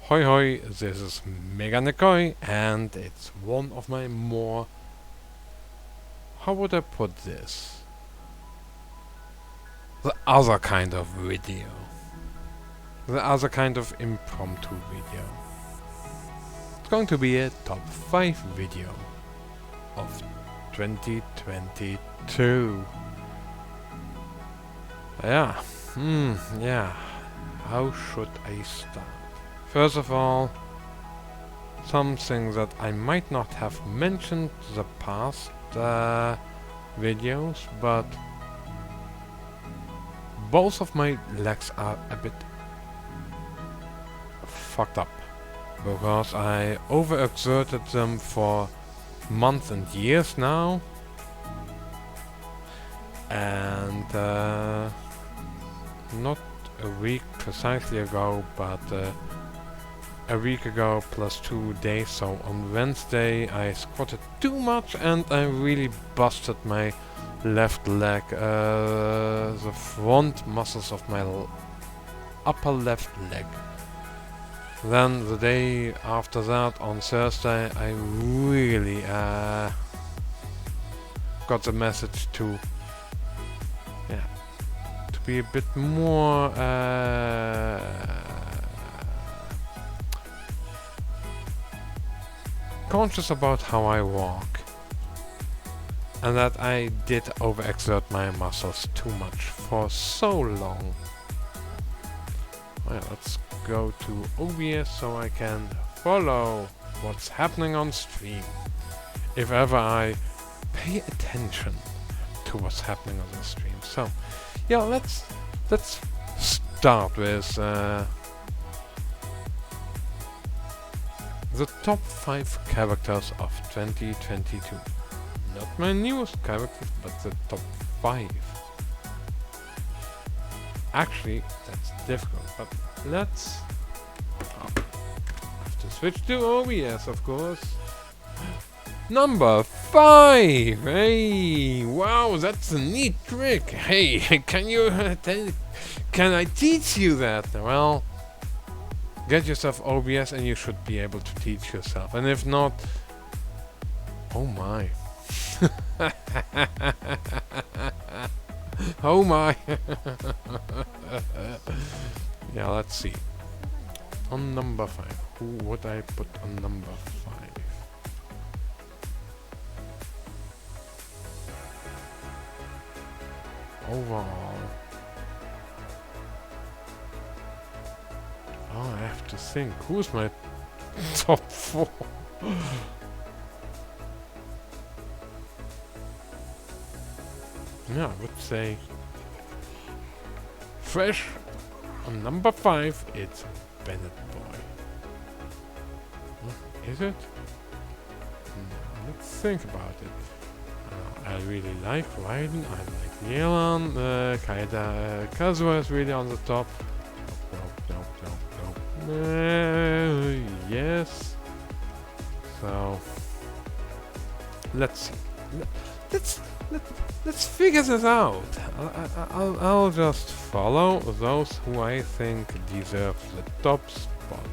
Hoi hoi, this is Mega Nikoi, and it's one of my more... how would I put this? The other kind of video. The other kind of impromptu video. It's going to be a top 5 video of 2022. Yeah, yeah. How should I start? First of all, something that I might not have mentioned the past videos, but both of my legs are a bit fucked up because I overexerted them for months and years now, and not a week precisely ago, but a week ago plus 2 days, so on Wednesday I squatted too much and I really busted my left leg, the front muscles of my upper left leg. Then the day after that, on Thursday, I really got the message to be a bit more conscious about how I walk, and that I did overexert my muscles too much for so long. Well, let's go to OBS so I can follow what's happening on stream, if ever I pay attention to what's happening on the stream. So yeah, let's start with the top 5 characters of 2022. Not my newest characters, but the top 5. Actually, that's difficult, but let's have to switch to OBS, of course. Number 5! Hey, wow, that's a neat trick. Hey, can you can I teach you that? Well, get yourself OBS and you should be able to teach yourself. And if not, oh my. Oh my. Yeah, let's see. On number 5, who would I put on number 5? Overall, oh, I have to think. Who's my top 4? Yeah, I would say fresh on number 5. It's Bennett Boy. Is it? Let's think about it. I really like Raiden, I like Yelan, Kazuha is really on the top. Nope. Yes. So let's see. Let's figure this out. I'll just follow those who I think deserve the top spot.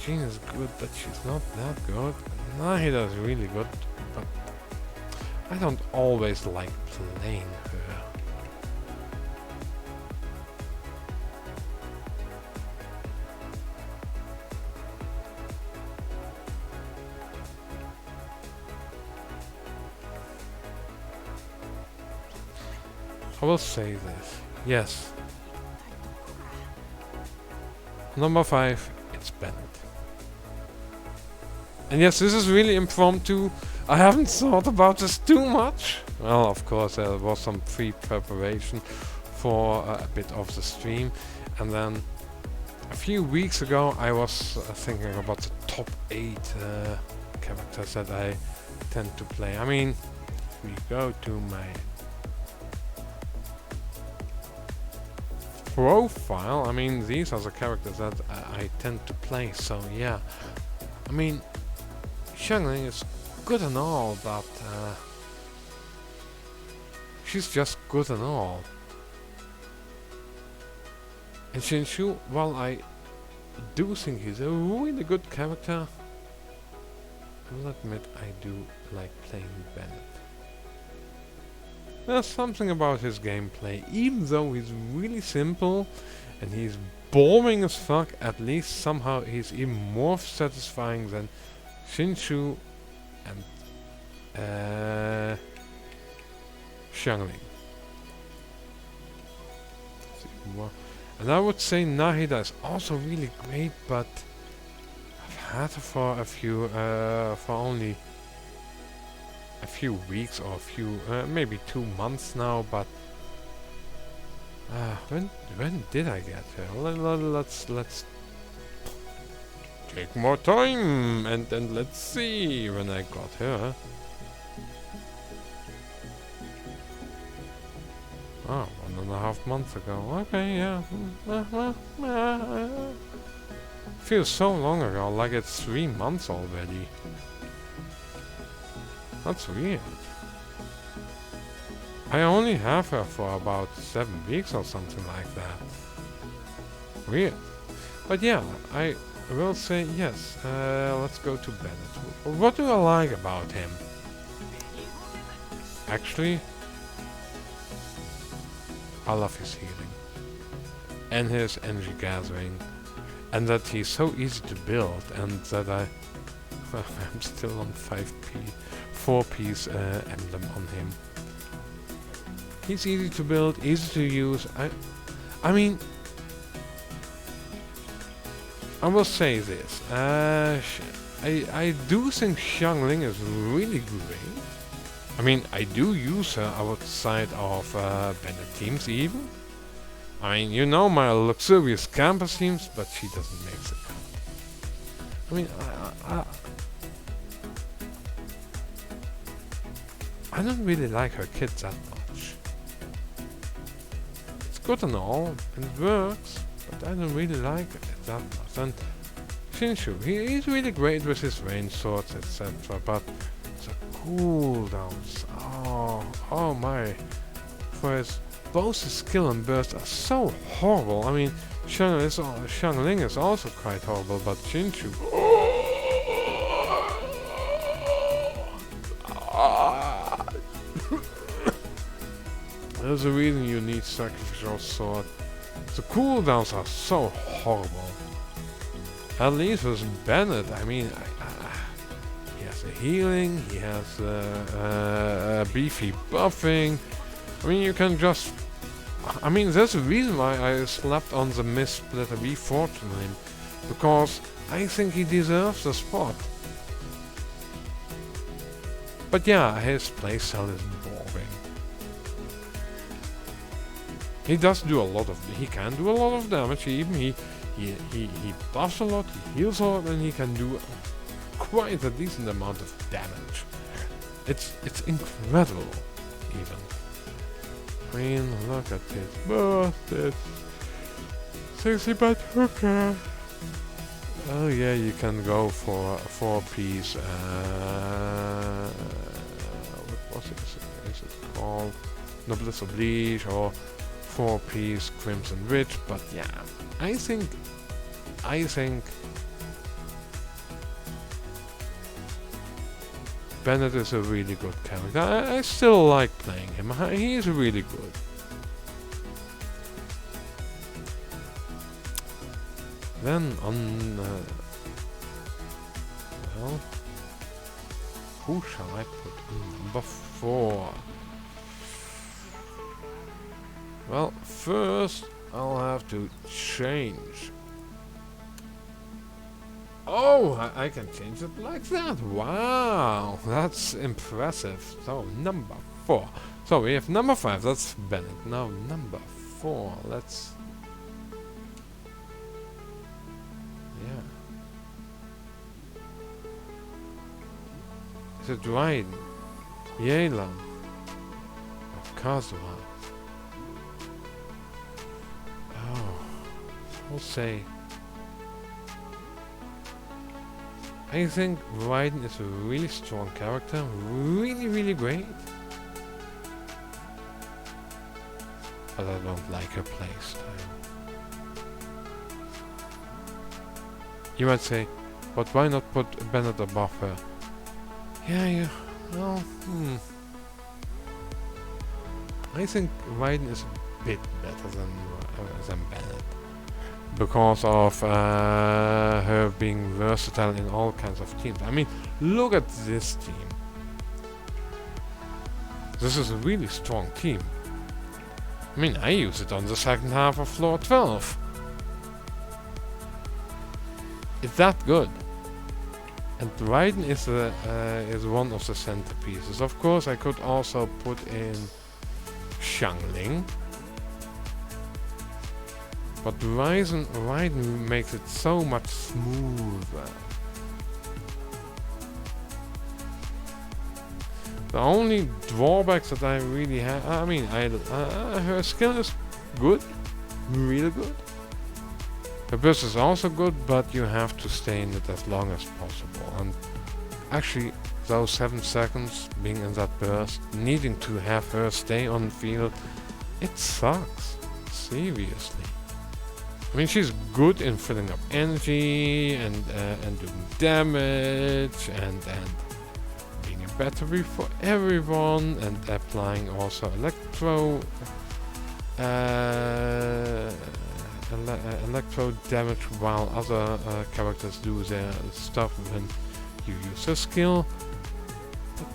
Jean is good, but she's not that good. Nahida's really good, but I don't always like playing her. I will say this. Yes. Number 5, it's Bennett. And yes, this is really impromptu. I haven't thought about this too much. Well, of course, there was some pre-preparation for a bit of the stream. And then a few weeks ago, I was thinking about the top 8 characters that I tend to play. I mean, if we go to my profile, I mean, these are the characters that I tend to play. So yeah, I mean, Xiangling is good and all, but she's just good and all. And Shinshu, while I do think he's a really good character, I will admit I do like playing Bennett. There's something about his gameplay, even though he's really simple and he's boring as fuck, at least somehow he's even more satisfying than Shinshu and Xiangling. And I would say Nahida is also really great, but I've had her for for only a few weeks or maybe 2 months now. But when did I get her? Let's take more time and let's see when I got her. Oh, 1.5 months ago. Okay, yeah. Feels so long ago, like it's 3 months already. That's weird. I only have her for about 7 weeks or something like that. Weird. But yeah, I will say yes. Let's go to Bennett. What do I like about him? Actually, I love his healing and his energy gathering, and that he's so easy to build, and that I'm still on 4-piece emblem on him. He's easy to build, easy to use. I mean, I will say this. I do think Xiangling is really great. I mean, I do use her outside of Bennett teams even. I mean, you know my luxurious campus teams, but she doesn't make the cut. I mean, I don't really like her kit that much. It's good and all, and it works, but I don't really like it that much. And Shinshu, he's really great with his range swords, etc., but the cooldowns, oh my, for his both his skill and burst are so horrible. I mean, Xiangling is also quite horrible, but Shinshu, there's a reason you need Sacrificial Sword. The cooldowns are so horrible. At least with Bennett, I mean, he has a healing, he has beefy buffing. I mean, you can just... I mean, there's a reason why I slapped on the Mist-Splitter V-Fortune on him. Because I think he deserves the spot. But yeah, his playstyle is boring. He does do a lot of... He can do a lot of damage. He buffs a lot, he heals a lot, and he can do quite a decent amount of damage. It's incredible, even. I mean, look at this. But it's 60 but hooker. Oh yeah, you can go for a 4-piece. What was it? Is it called Noblesse Oblige or 4-piece Crimson Ridge? But yeah, I think Bennett is a really good character. I still like playing him. He is really good. Then on well, who shall I put in number 4? Well, first I'll have to change. Oh, I can change it like that. Wow, that's impressive. So, number 4. So, we have number 5, that's Bennett. Now, number 4, let's... Yeah. Is it Raiden? Yelan? Of Kazuha? Oh, I'll say... I think Raiden is a really strong character, really great. but I don't like her playstyle. You might say, but why not put Bennett above her? Yeah, well, I think Raiden is a bit better than Bennett. Because of her being versatile in all kinds of teams. I mean, look at this team. This is a really strong team. I mean, I use it on the second half of floor 12. It's that good. And Raiden is one of the centerpieces. Of course, I could also put in Xiangling. But Raiden makes it so much smoother. The only drawbacks that I really have, I mean, her skill is good, really good. Her burst is also good, but you have to stay in it as long as possible. And actually, those 7 seconds being in that burst, needing to have her stay on the field, it sucks. Seriously. I mean, she's good in filling up energy and doing damage and being a battery for everyone and applying also electro damage while other characters do their stuff when you use her skill. But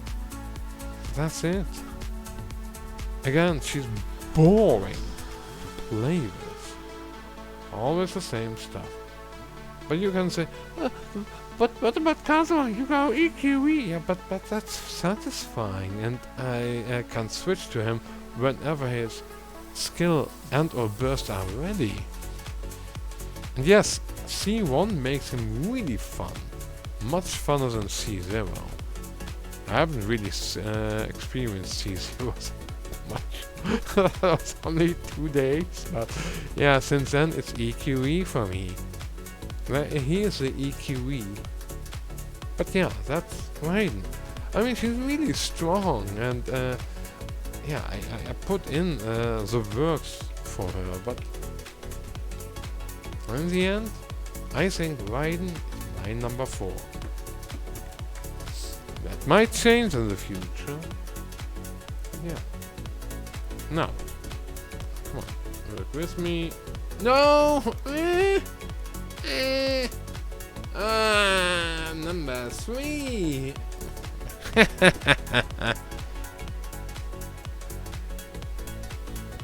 that's it. Again, she's boring to play with. Always the same stuff. But you can say, but what about Kazuma? You go EQE. Yeah, but that's satisfying, and I can switch to him whenever his skill and or burst are ready. And yes, C1 makes him really fun. Much funner than C0. I haven't really experienced C0 much. That was only 2 days, but yeah, since then it's EQE for me. He is the EQE. But yeah, that's Raiden. I mean, she's really strong, and yeah, I put in the works for her, but in the end, I think Raiden is my number 4. That might change in the future. Yeah. Now, come on, work with me. No! Number 3.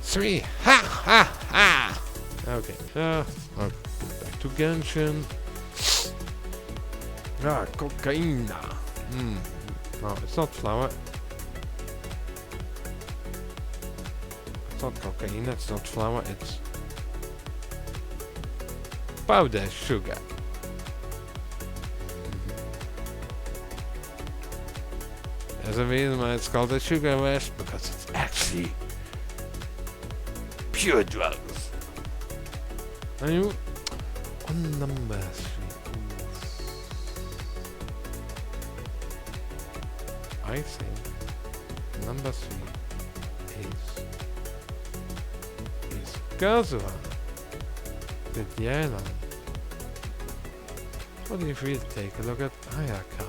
3. Ha ha ha! Okay, I'll go back to Genshin. Cocaine. No, it's not flour. It's not cocaine, it's not flour, it's powder sugar. There's a reason why it's called a sugar rush, because it's actually pure drugs. Are you on number 3? I think number 3 is Kazuha with Yelan. What if we take a look at Ayaka?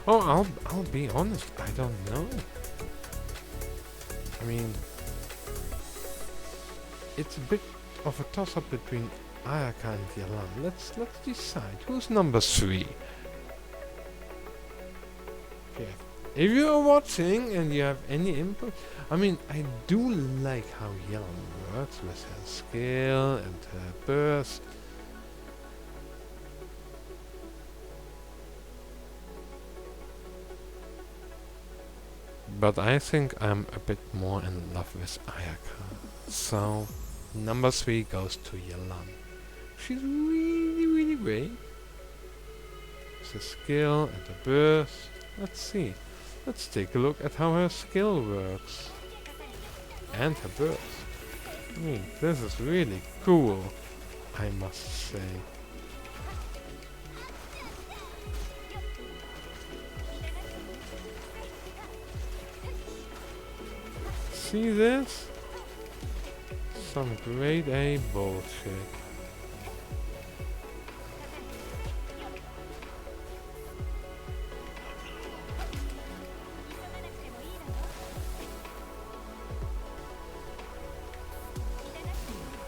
Oh, I'll be honest, I don't know. I mean, it's a bit of a toss-up between Ayaka and Yelan. Let's decide who's number 3. Okay. If you are watching and you have any input, I mean, I do like how Yelan works with her skill and her burst. But I think I'm a bit more in love with Ayaka. So, number 3 goes to Yelan. She's really, really great. The skill and the burst. Let's see. Let's take a look at how her skill works. And her burst. I mean, this is really cool, I must say. see this? Some grade A bullshit.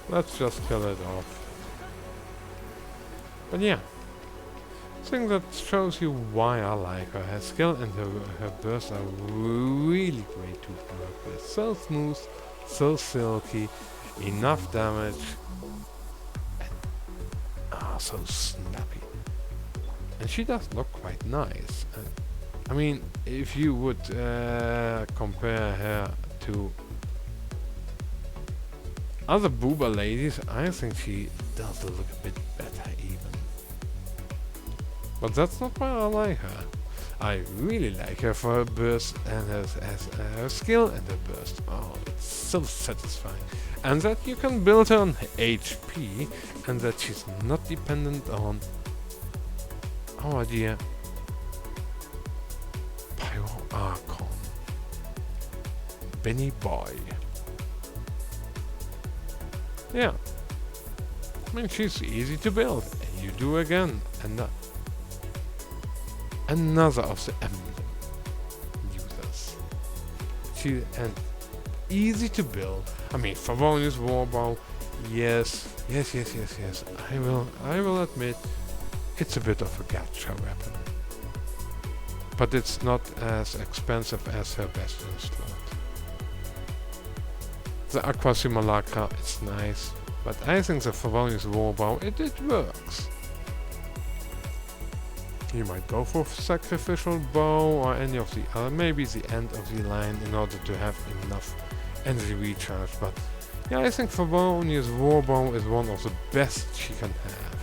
Let's just kill it off. But yeah, I think that shows you why I like her. Her skill and her bursts are really great to work with. So smooth, so silky, enough damage, and so snappy. And she does look quite nice. I mean, if you would compare her to other booba ladies, I think she does look a bit better even. But that's not why I like her. I really like her for her burst and her skill and her burst. Oh, it's so satisfying. And that you can build her on HP and that she's not dependent on our dear Pyro Archon. Benny Boy. Yeah. I mean, she's easy to build. And you do again. And another of the emblem users. And easy to build. I mean, Favonius Warbow, yes. I will admit, it's a bit of a gacha weapon. But it's not as expensive as her best instrument. The Aqua Simulacra is nice, but I think the Favonius Warbow, it works. You might go for Sacrificial Bow or any of the other, maybe the end of the line in order to have enough energy recharge, but yeah, I think Favonius Warbow is one of the best she can have.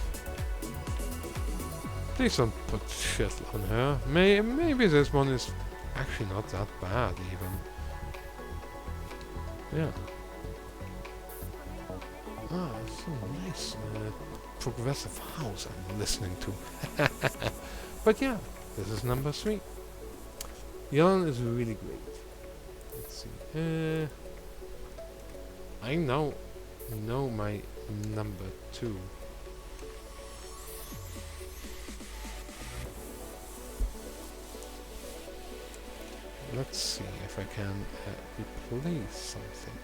Please don't put shit on her. Maybe this one is actually not that bad even. Yeah. Ah, it's so nice progressive house I'm listening to. But yeah, this is number 3. Yellen is really great. Let's see. I know my number 2. Let's see if I can replace something.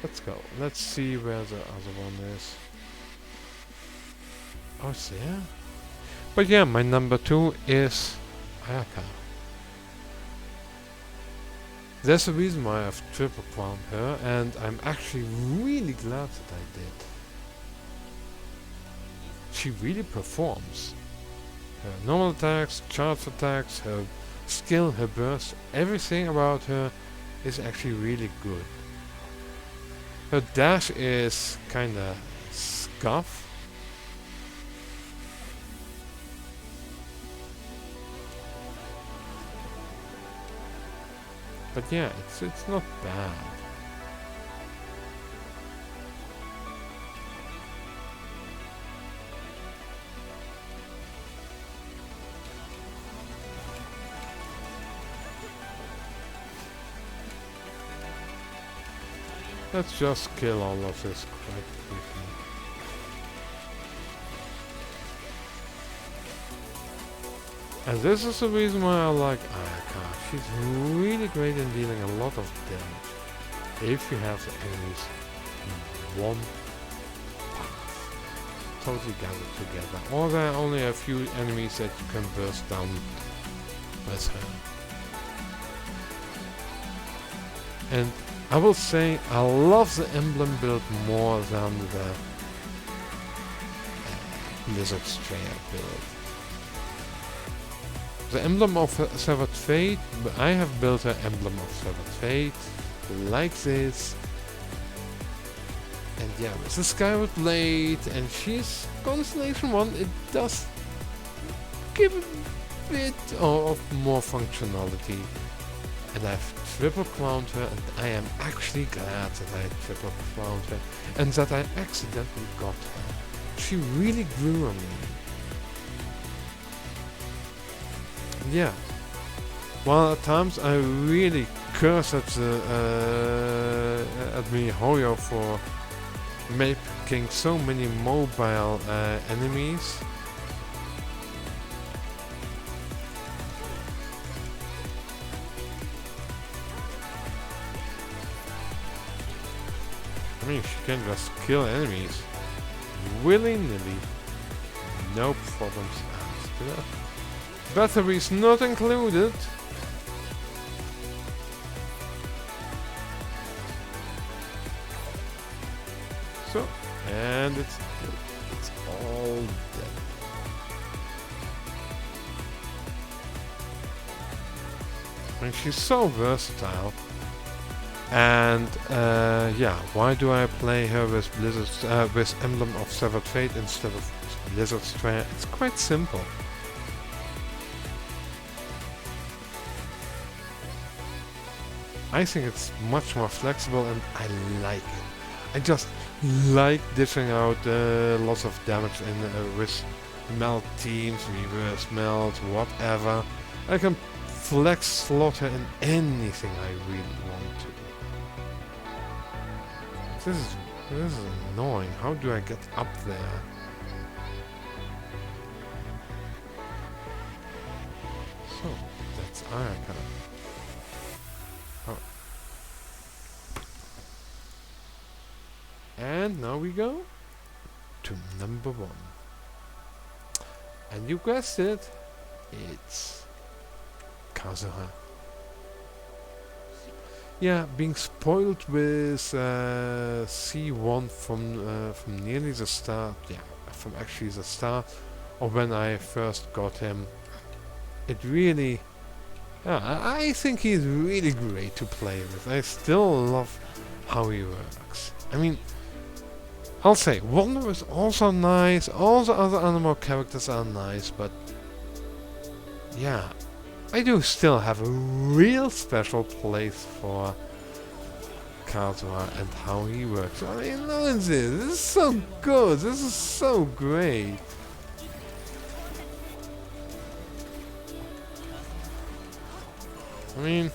Let's go. Let's see where the other one is. Oh, it's there? But yeah, my number 2 is Ayaka. There's a reason why I've triple crowned her, and I'm actually really glad that I did. She really performs. Her normal attacks, charge attacks, her skill, her burst, everything about her is actually really good. Her dash is kinda scuff. But yeah, it's not bad. Let's just kill all of this quite quickly. And this is the reason why I like Ayaka. She's really great in dealing a lot of damage. If you have the enemies in one path. Totally gathered together. Or there are only a few enemies that you can burst down with her. And I will say I love the emblem build more than the Lizard Strayer build. The emblem of Severed Fate, I have built an emblem of Severed Fate like this. And yeah, with the Skyward Blade, and she's Constellation 1, it does give bit of more functionality. And I've triple crowned her, and I am actually glad that I triple crowned her and that I accidentally got her. She really grew on me. Yeah. While at times I really curse at MiHoYo for making so many mobile enemies. I mean, she can just kill enemies willy-nilly, no problems asked. Batteries not included. So, and it's all dead. I mean, she's so versatile. And yeah, why do I play her with with Emblem of Severed Fate instead of Blizzard's Trail? It's quite simple. I think it's much more flexible and I like it. I just like dishing out lots of damage in with melt teams, reverse melt, whatever. I can flex slot her in anything I really want to. This is annoying. How do I get up there? So, that's Ayaka. Oh. And now we go to number 1. And you guessed it, it's Kazuha. Yeah, being spoiled with C1 from nearly the start, yeah, from actually the start, or when I first got him, it really, yeah, I think he's really great to play with. I still love how he works. I mean, I'll say, Wonder is also nice, all the other animal characters are nice, but yeah, I do still have a real special place for Kazuha and how he works. I mean, look at this. This is so good. This is so great. I mean,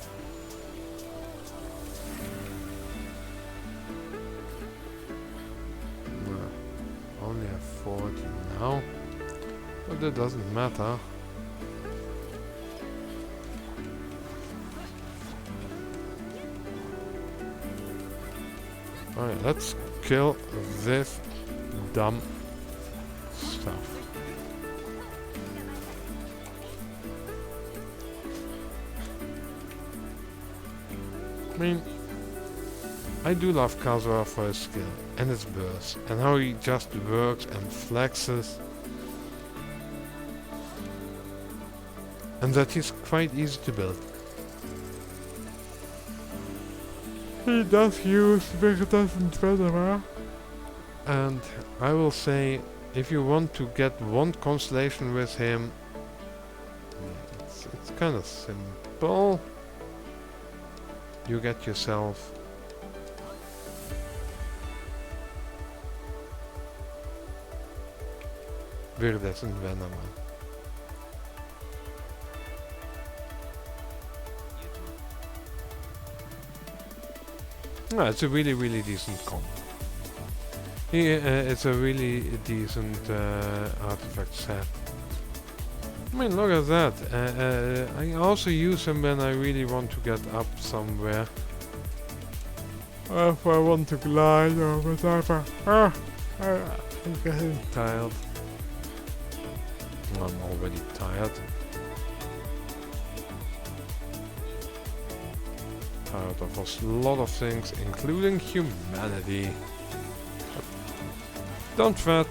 only have 40 now, but that doesn't matter. Alright, let's kill this dumb stuff. I mean, I do love Kazuha for his skill and his burst and how he just works and flexes. And that he's quite easy to build. He does use Vegetation Treasurer. And I will say, if you want to get one constellation with him, it's kind of simple. You get yourself Viridescent Venom. No, it's a really decent combo. It's a really decent artifact set. I mean, look at that. I also use him when I really want to get up somewhere. If I want to glide or whatever. I'm getting tired. I'm already tired. Tired of a lot of things, including humanity. But don't fret.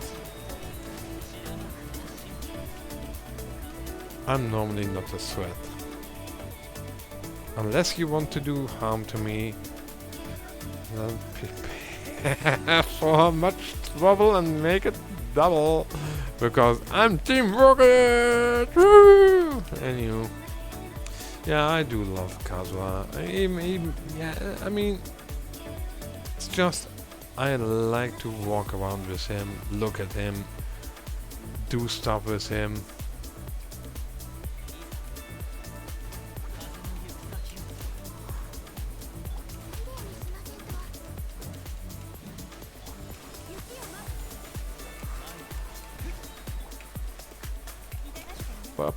I'm normally not a threat. Unless you want to do harm to me, then prepare for much trouble and make it double. Because I'm Team Rocket! Woo! Anywho. Yeah, I do love Kazuha. Yeah, I mean, it's just I like to walk around with him, look at him, do stuff with him. But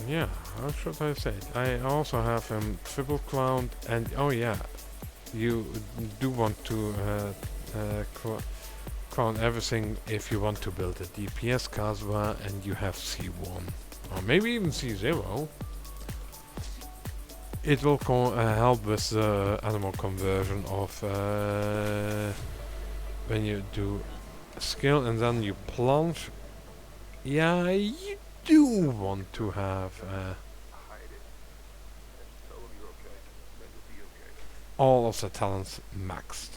yeah, how should I say it? I also have him triple crowned, and oh yeah, you do want to crown everything if you want to build a DPS Kazuha and you have C1 or maybe even C0. It will help with the animal conversion of when you do skill and then you plunge. Yeah, you do want to have all of the talents maxed.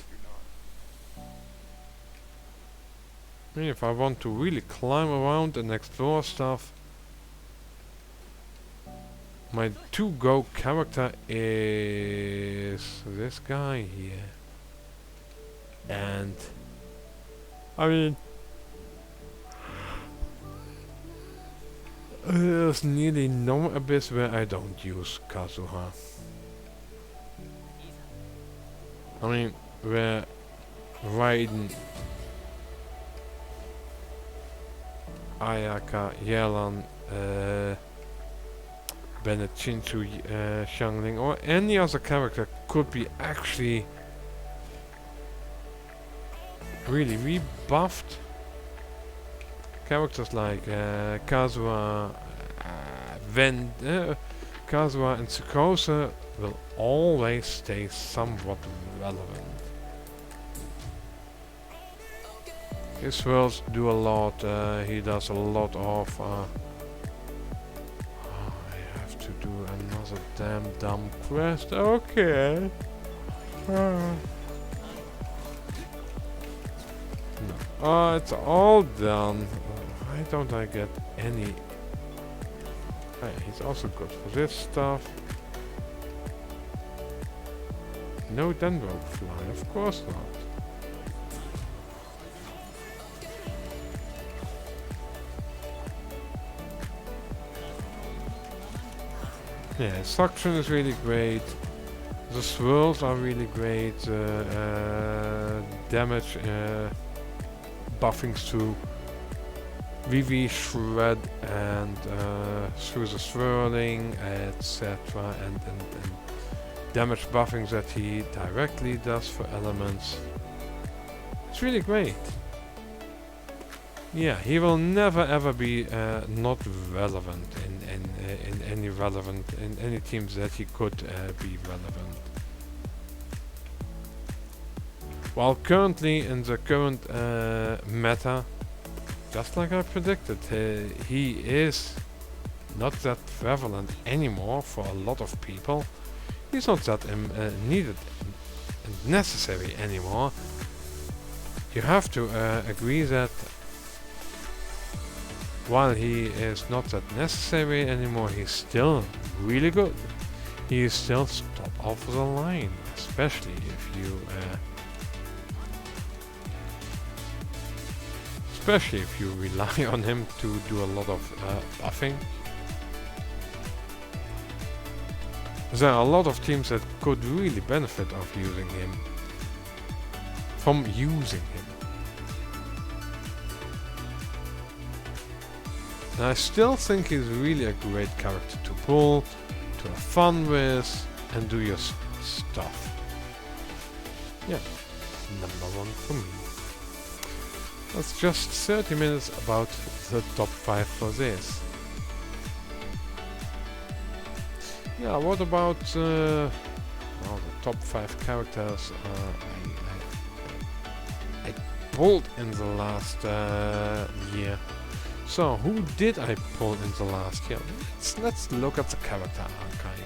If I want to really climb around and explore stuff, my to-go character is this guy here. And I mean, there's nearly no abyss where I don't use Kazuha. I mean, where Raiden, Ayaka, Yelan, Bennett, Chinchu, Xiangling, or any other character could be actually really rebuffed. Characters like Kazuha, Kazuha and Tsukose will always stay somewhat relevant. His worlds do a lot, he does a lot of I have to do another damn dumb quest, okay. No. Oh, it's all done. Why don't I get any? He's also good for this stuff. No Denver fly, of course not. Yeah, suction is really great. The swirls are really great. Damage buffings through VV shred and through the swirling, etc. And damage buffings that he directly does for elements. It's really great. Yeah, he will never ever be not relevant in any teams that he could be relevant. While currently in the current meta, just like I predicted, he is not that prevalent anymore for a lot of people. He's not that needed and necessary anymore. You have to agree that while he is not that necessary anymore, he's still really good. He is still top of the line, especially if you rely on him to do a lot of buffing. There are a lot of teams that could really benefit of using him. From using him. And I still think he's really a great character to pull, to have fun with, and do your stuff. Yeah, #1 for me. That's just 30 minutes about the top 5 for this. Yeah, what about well, the top 5 characters I pulled in the last year. So, who did I pull in the last year? Let's look at the character archive.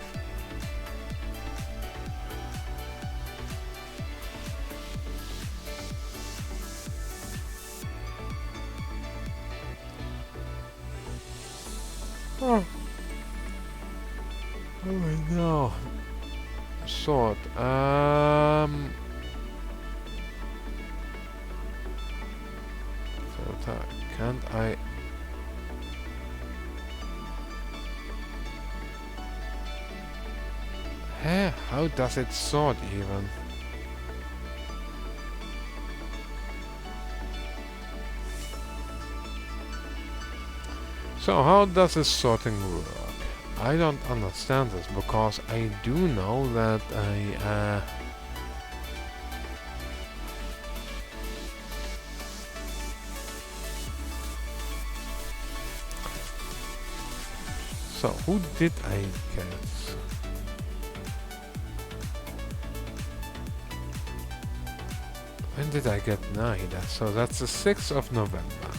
Oh, oh no. Sort. Filter. Can't I? Huh? How does it sort even? So how does this sorting work? I don't understand this because I do know that so who did I get? When did I get Naida? So that's the 6th of November.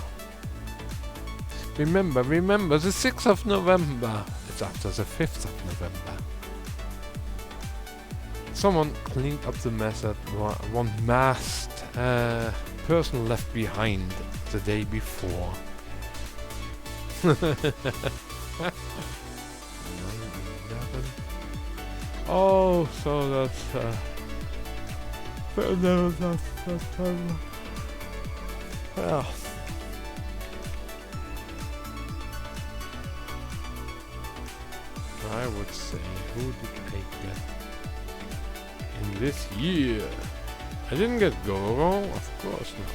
Remember, the 6th of November. It's after the 5th of November. Someone cleaned up the mess that one masked person left behind the day before. 9/11. Oh, so that's that's time. Well. I would say, who did I get in this year? I didn't get Goro, of course not.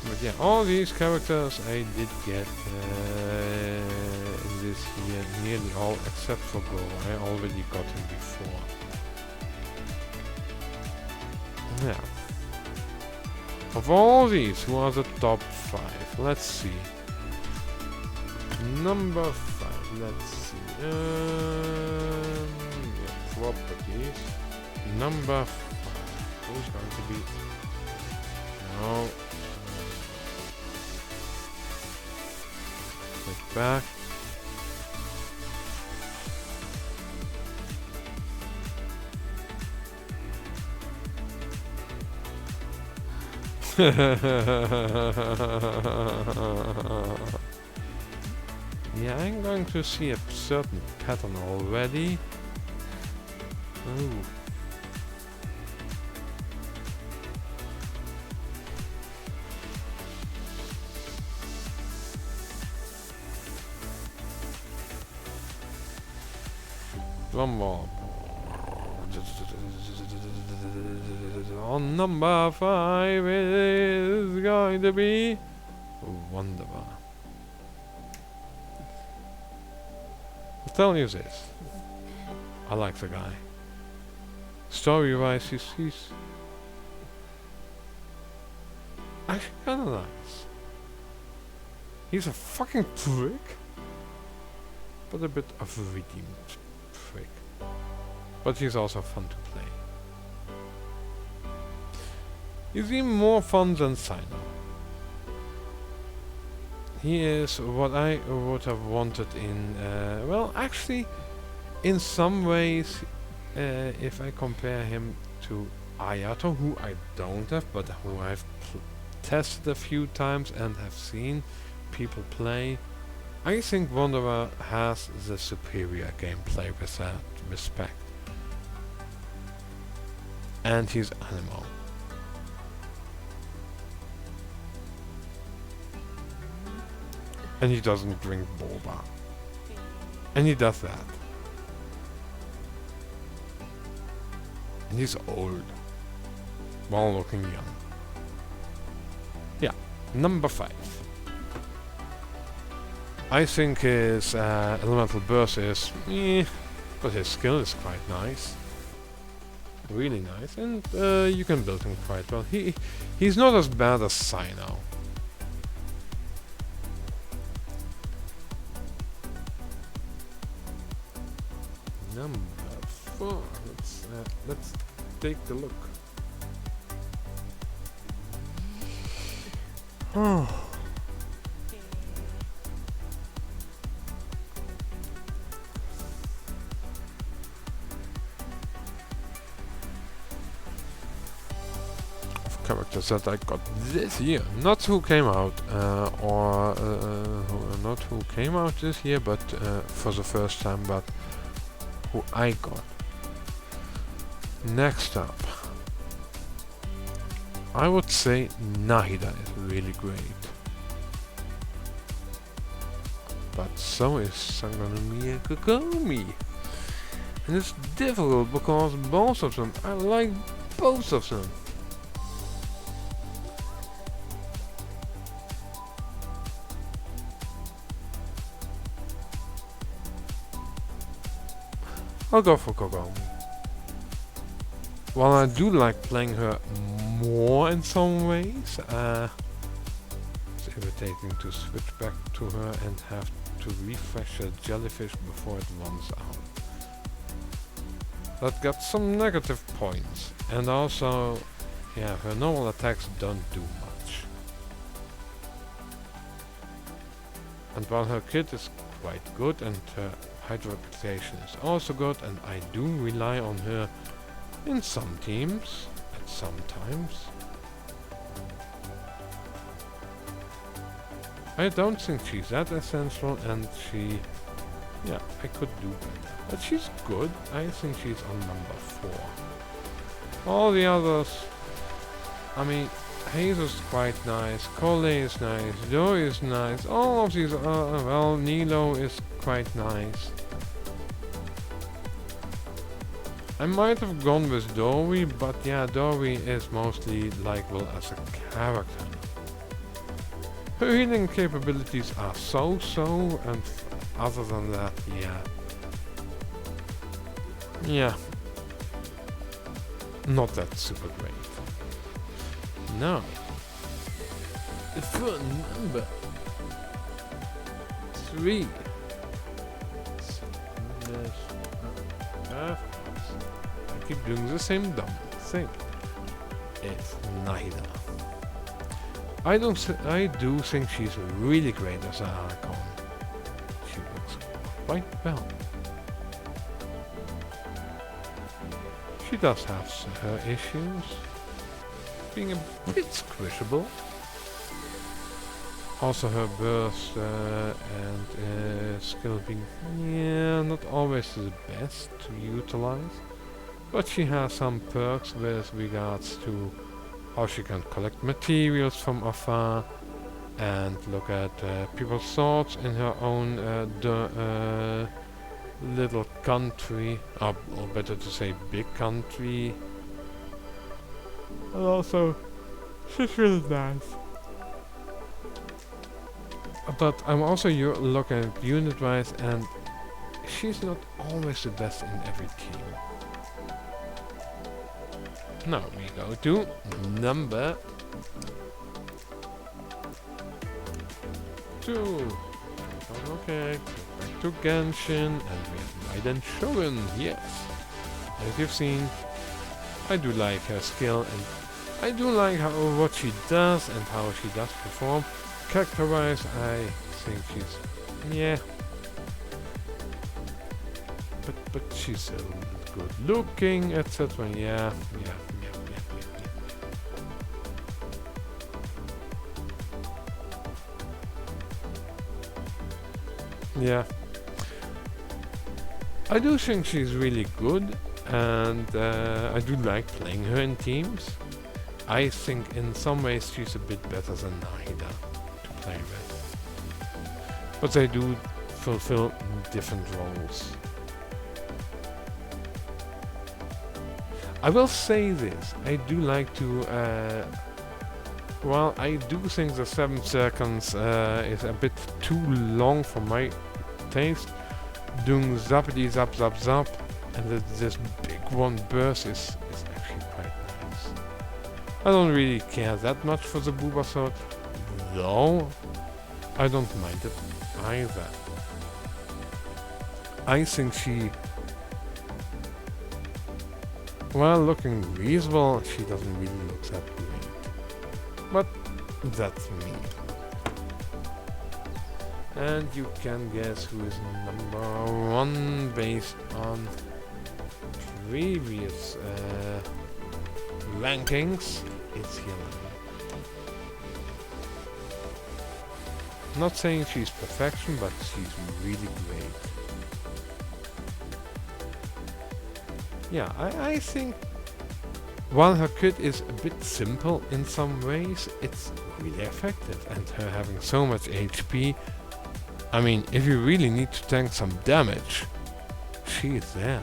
But yeah, all these characters I did get in this year, nearly all except for Goro. I already got him before. Yeah. Of all these, who are the top 5? Let's see. Number 5, let's see. Yeah, properties. Number 5. Who's going to be? No. Get back. Yeah, I'm going to see a certain pattern already. Ooh. One more. On number 5 is going to be Wonderbar. I'll tell you this. I like the guy. Story-wise, he's actually kinda nice. He's a fucking prick, but a bit of a redeemed prick. But he's also fun to play. He's even more fun than Sino. He is what I would have wanted in, well, actually, in some ways, if I compare him to Ayato, who I don't have, but who I've tested a few times and have seen people play, I think Wanderer has the superior gameplay with that respect. And he's animal. And he doesn't drink boba. And he does that. And he's old, while looking young. Yeah, number 5. I think his elemental burst is but his skill is quite nice. Really nice, and you can build him quite well. He's not as bad as Sino. Number 4. Let's take a look. Oh. characters that I got this year. Not who came out, not who came out this year, but for the first time, but who I got. Next up, I would say Nahida is really great. But so is Sangonomiya Kokomi. And it's difficult because both of them, I like both of them. I'll go for Kokomi. While I do like playing her more in some ways, it's irritating to switch back to her and have to refresh a jellyfish before it runs out. That got some negative points, and also, yeah, her normal attacks don't do much. And while her kit is quite good and her hydroplication is also good, and I do rely on her in some teams, at some times. I don't think she's that essential, and yeah, I could do better. But she's good. I think she's on number 4. All the others, I mean, Hazel's quite nice, Cole is nice, Dory is nice, all of these, well, Nilo is quite nice. I might have gone with Dory, but yeah, Dory is mostly likable as a character. Her healing capabilities are so-so, and other than that, yeah, not that super great. Now, for number 3. I keep doing the same dumb thing. It's Nahida. I do think she's really great as an Archon. She works quite well. She does have her issues, being a bit squishable. Also her burst and skill being, not always the best to utilize. But she has some perks with regards to how she can collect materials from afar and look at people's thoughts in her own little country, or better to say big country. And also, she's really nice. But I'm also looking at unit-wise, and she's not always the best in every team. Now we go to number 2. Okay, back to Genshin, and we have Maiden Shogun, yes. As you've seen, I do like her skill, and I do like what she does and how she does perform. Character-wise, I think she's, but she's good looking, etc. Yeah. Yeah, I do think she's really good, and I do like playing her in teams. I think in some ways she's a bit better than Nahida to play with, but they do fulfill different roles. I will say this, I do like to, well, I do think the 7 seconds is a bit too long for my taste. Doing zappity zap zap zap, and this big one burst is actually quite nice. I don't really care that much for the Booba sword, though I don't mind it either. I think she, well, looking reasonable, she doesn't really look that great. But that's me. And you can guess who is number 1 based on previous rankings. It's Yelena. Not saying she's perfection, but she's really great. Yeah, I think while her kit is a bit simple in some ways, it's really effective, and her having so much HP, I mean, if you really need to tank some damage, she is there.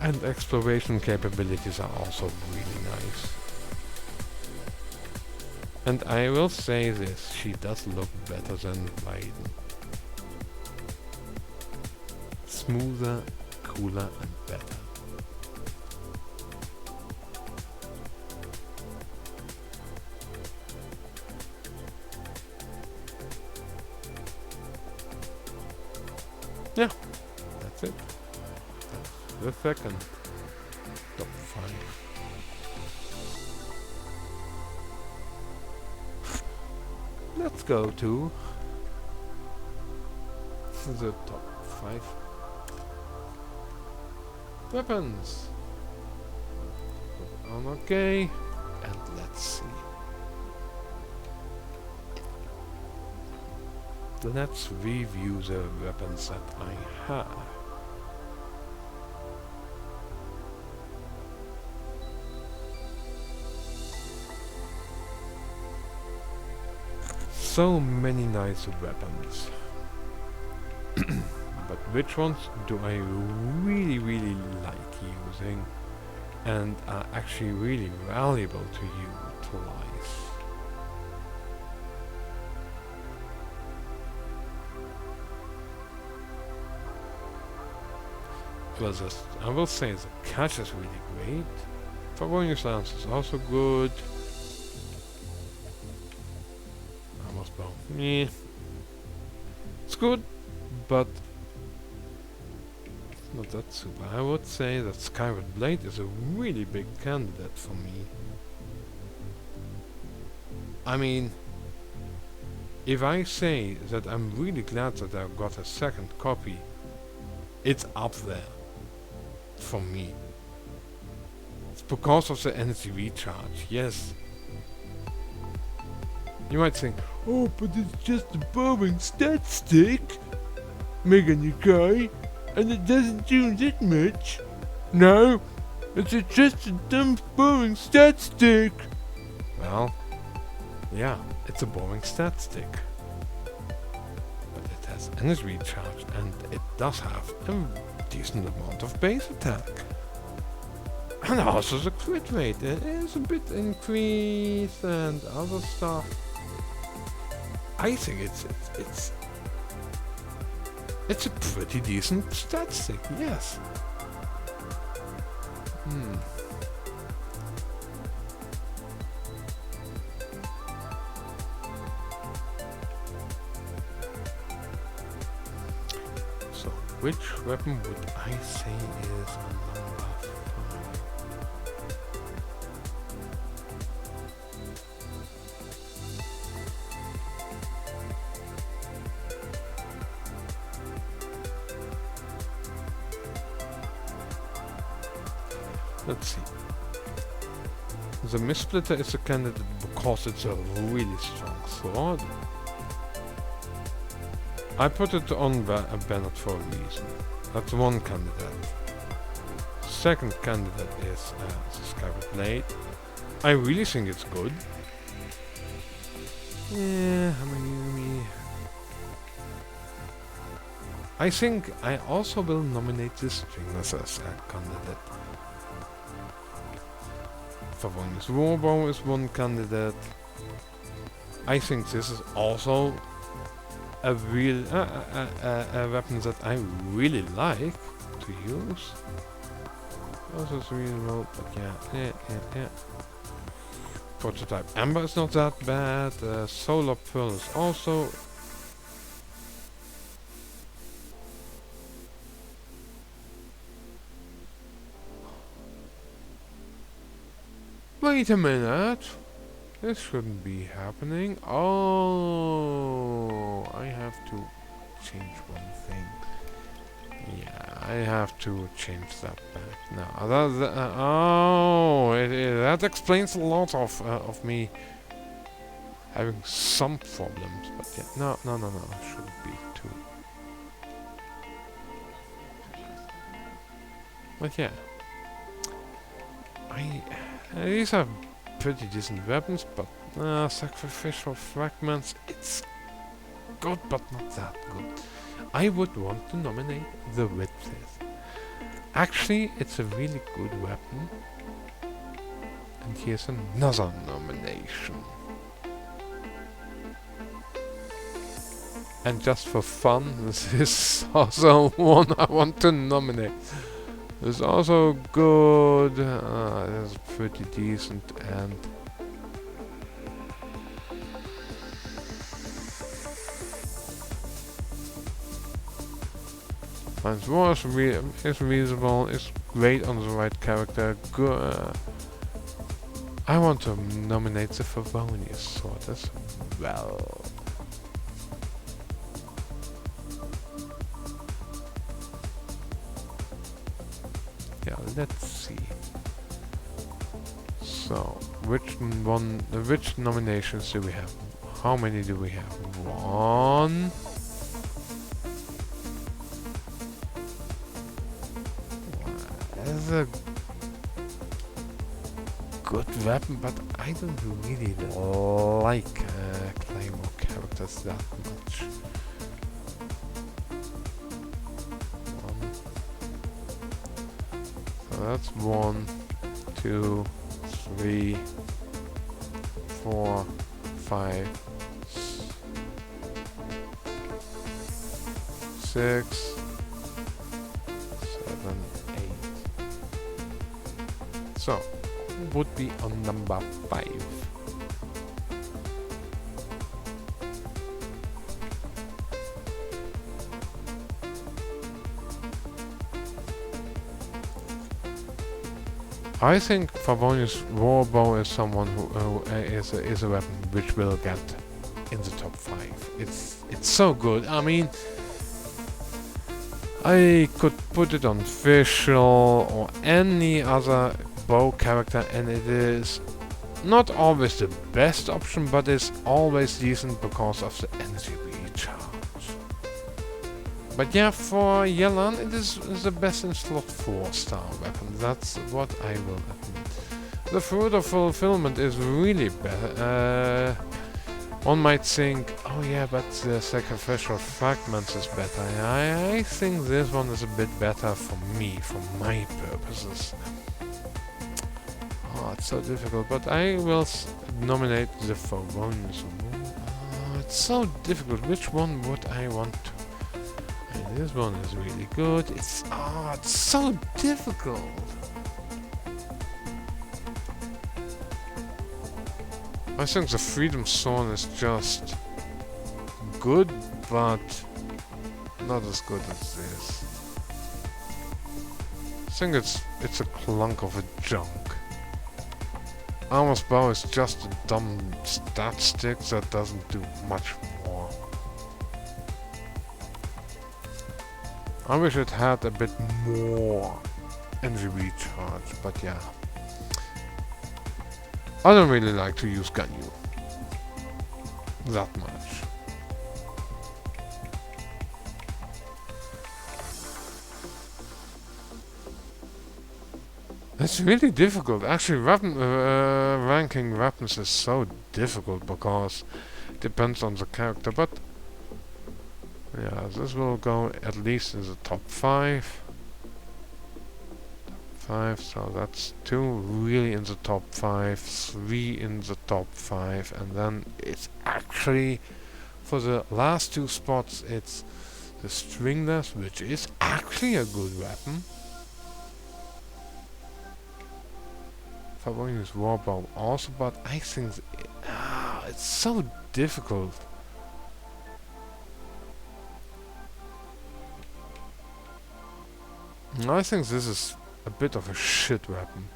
And exploration capabilities are also really nice. And I will say this, she does look better than Biden. Smoother, cooler and better. Yeah, that's it. That's the second top 5. Let's go to the top 5 weapons. Okay, and let's see. Let's review the weapons that I have. So many nice weapons. But which ones do I really like using and are actually really valuable to utilize? Well, I will say the catch is really great. Favoring stance is also good. Almost bound. Yeah. It's good, but it's not that super. I would say that Skyward Blade is a really big candidate for me. I mean, if I say that I'm really glad that I got a second copy, it's up there for me. It's because of the energy recharge, yes. You might think, oh, but it's just a boring stat stick, Mega Nikai, and it doesn't do that much. No, it's just a dumb boring stat stick. Well, yeah, it's a boring stat stick. But it has energy recharge and it does have a decent amount of base attack. And also the crit rate is a bit increased and other stuff. I think it's a pretty decent stat stick, yes. So, which weapon would I say is number 5? Let's see. The Mistsplitter is a candidate because it's a really strong sword. I put it on Bennett for a reason. That's one candidate. Second candidate is the Skyward Blade. I really think it's good. Yeah, I think I also will nominate the Stringless as a candidate. Favonius Warbow is one candidate. I think this is also a real a weapon that I really like to use. Also it's really low, but yeah. Prototype Amber is not that bad. Solar Pearl is also. Wait a minute. This shouldn't be happening. Oh, I have to change one thing. Yeah, I have to change that back now. Oh, that explains a lot of me having some problems. But yeah, no, shouldn't be too. But yeah, these are pretty decent weapons, but sacrificial fragments, it's good, but not that good. I would want to nominate the Width. Actually, it's a really good weapon. And here's another nomination. And just for fun, this is also one I want to nominate. It's also good, it's pretty decent, and Man's War is reasonable, is great on the right character. I want to nominate the Favonius sword as well. Yeah, let's see. So, which nominations do we have? How many do we have? One. That's a good weapon, but I don't really like Claymore characters that much. So that's 1, 2, 3, 4, 5, 6, 7, 8. So, would be on number 5. I think Favonius Warbow is someone who is a weapon which will get in the top 5. It's so good. I mean, I could put it on Visual or any other bow character, and it is not always the best option, but it's always decent because of the energy recharge. But yeah, for Yelan, it is the best in slot 4-star weapon. That's what I will admit. The Fruit of Fulfillment is really better. One might think, oh yeah, but the Sacrificial Fragments is better. I think this one is a bit better for me, for my purposes. Oh, it's so difficult, but I will nominate the Favonius. Oh, it's so difficult. Which one would I want to? And this one is really good. It's so difficult. I think the Freedom Sword is just good, but not as good as this. I think it's a clunk of a junk. Armor's Bow is just a dumb stat stick that doesn't do much more. I wish it had a bit more energy recharge, but yeah. I don't really like to use Ganyu that much. It's really difficult. Actually, ranking weapons is so difficult because it depends on the character. But yeah, this will go at least in the top 5. So that's 2 really in the top 5, 3 in the top 5, and then it's actually for the last 2 spots it's the Stringless, which is actually a good weapon. Favonius Warbow also, but I think it's so difficult. I think this is a bit of a shit weapon.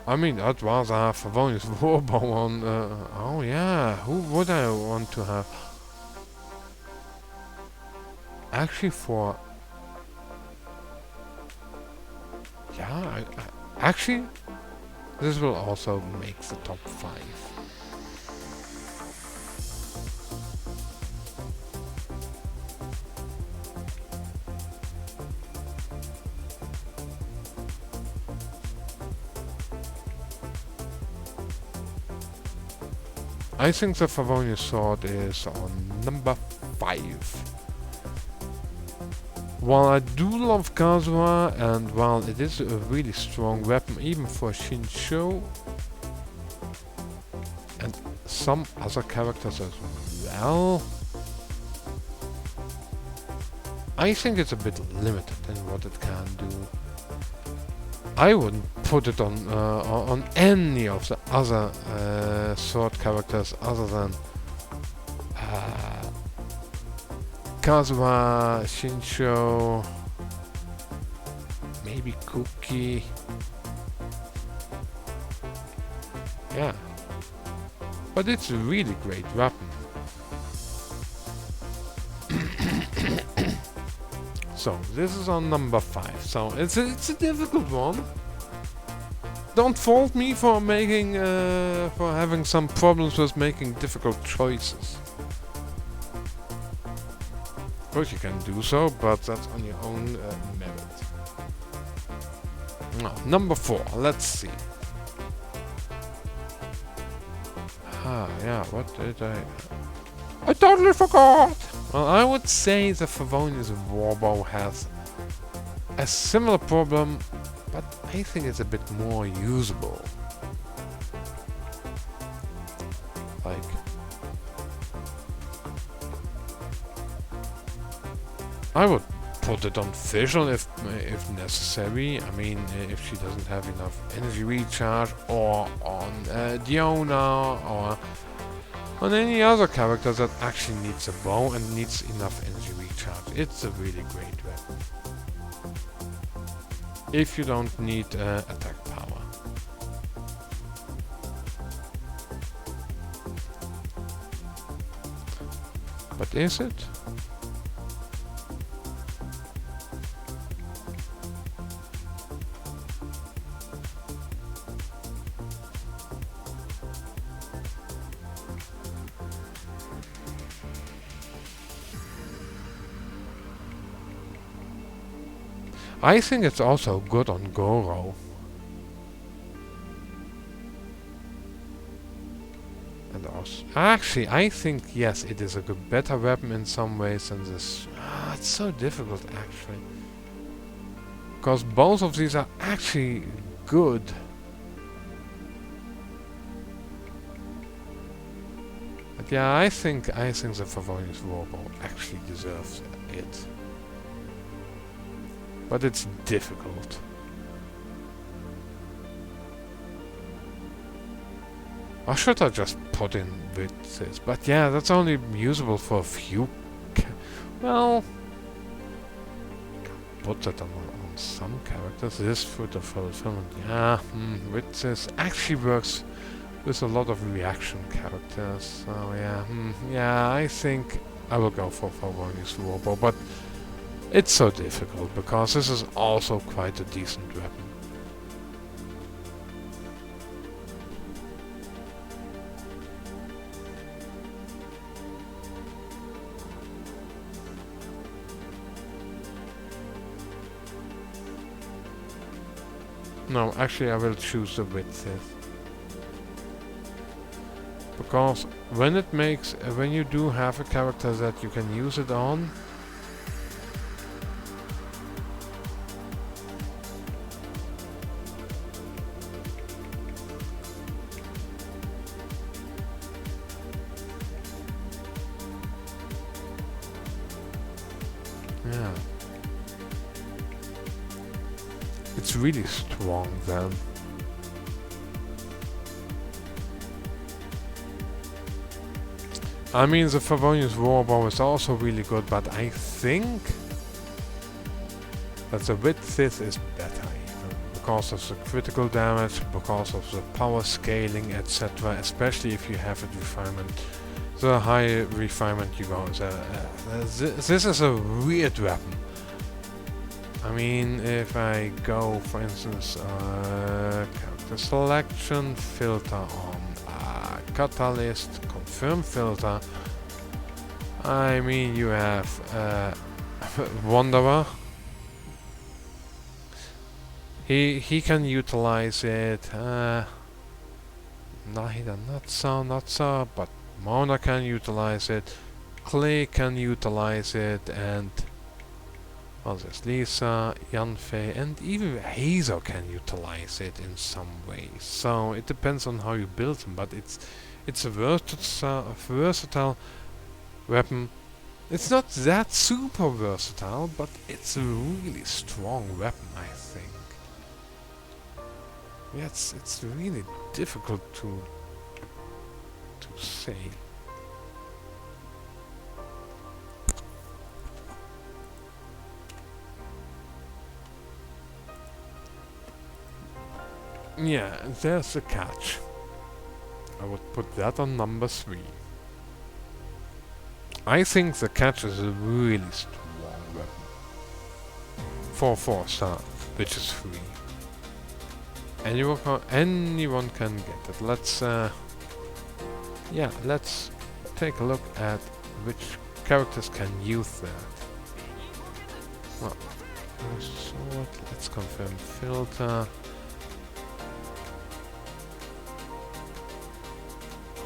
I mean, I'd rather have Favonius Warbow on... oh yeah, who would I want to have? Actually for... Yeah, actually, this will also make the top 5. I think the Favonius sword is on number 5. While I do love Kazuha, and while it is a really strong weapon even for Shinsho and some other characters as well, I think it's a bit limited in what it can do. I wouldn't put it on any of the other sword characters other than Kazuha, Shinsho, maybe Kuki. Yeah. But it's a really great weapon. So, this is on number 5. So, it's a difficult one. Don't fault me for making, for having some problems with making difficult choices. Of course you can do so, but that's on your own merit. Now, number 4, let's see. Yeah, what did I totally forgot! Well, I would say the Favonius Warbow has a similar problem, but I think it's a bit more usable. Like, I would put it on Visual if necessary. I mean, if she doesn't have enough energy recharge, or on Diona, or on any other character that actually needs a bow and needs enough energy recharge. It's a really great weapon. If you don't need attack power. But is it? I think it's also good on Goro. And also, actually, I think yes, it is a better weapon in some ways than this. It's so difficult actually, because both of these are actually good. But yeah, I think the Favonius Warbow actually deserves it. But it's difficult. Or should I just put in with this? But yeah, that's only usable for a few. Well, put that on some characters. This for the fulfillment. Yeah, with this actually works with a lot of reaction characters. So yeah, yeah, I think I will go for Favonius Warbow, but it's so difficult because this is also quite a decent weapon. No, actually I will choose the width. Because when you do have a character that you can use it on, yeah, it's really strong then. I mean, the Favonius Warbow is also really good, but I think that the width is better even. because of the critical damage, because of the power scaling, etc. Especially if you have a refinement. The higher refinement you go, this is a weird weapon. I mean, if I go, for instance, character selection, filter on catalyst, confirm filter. I mean, you have Wanderer. He can utilize it. Nahida, not so, but Mona can utilize it. Clay can utilize it, and well, there's Lisa, Yanfei, and even Hazel can utilize it in some ways. So it depends on how you build them, but it's a versatile weapon. It's not that super versatile, but it's a really strong weapon, I think. Yeah, it's really difficult to say. Yeah, there's a catch. I would put that on number 3. I think the catch is a really strong weapon. For 4-star, which is 3. Anyone can get it. Let's take a look at which characters can use that. Well, let's confirm filter.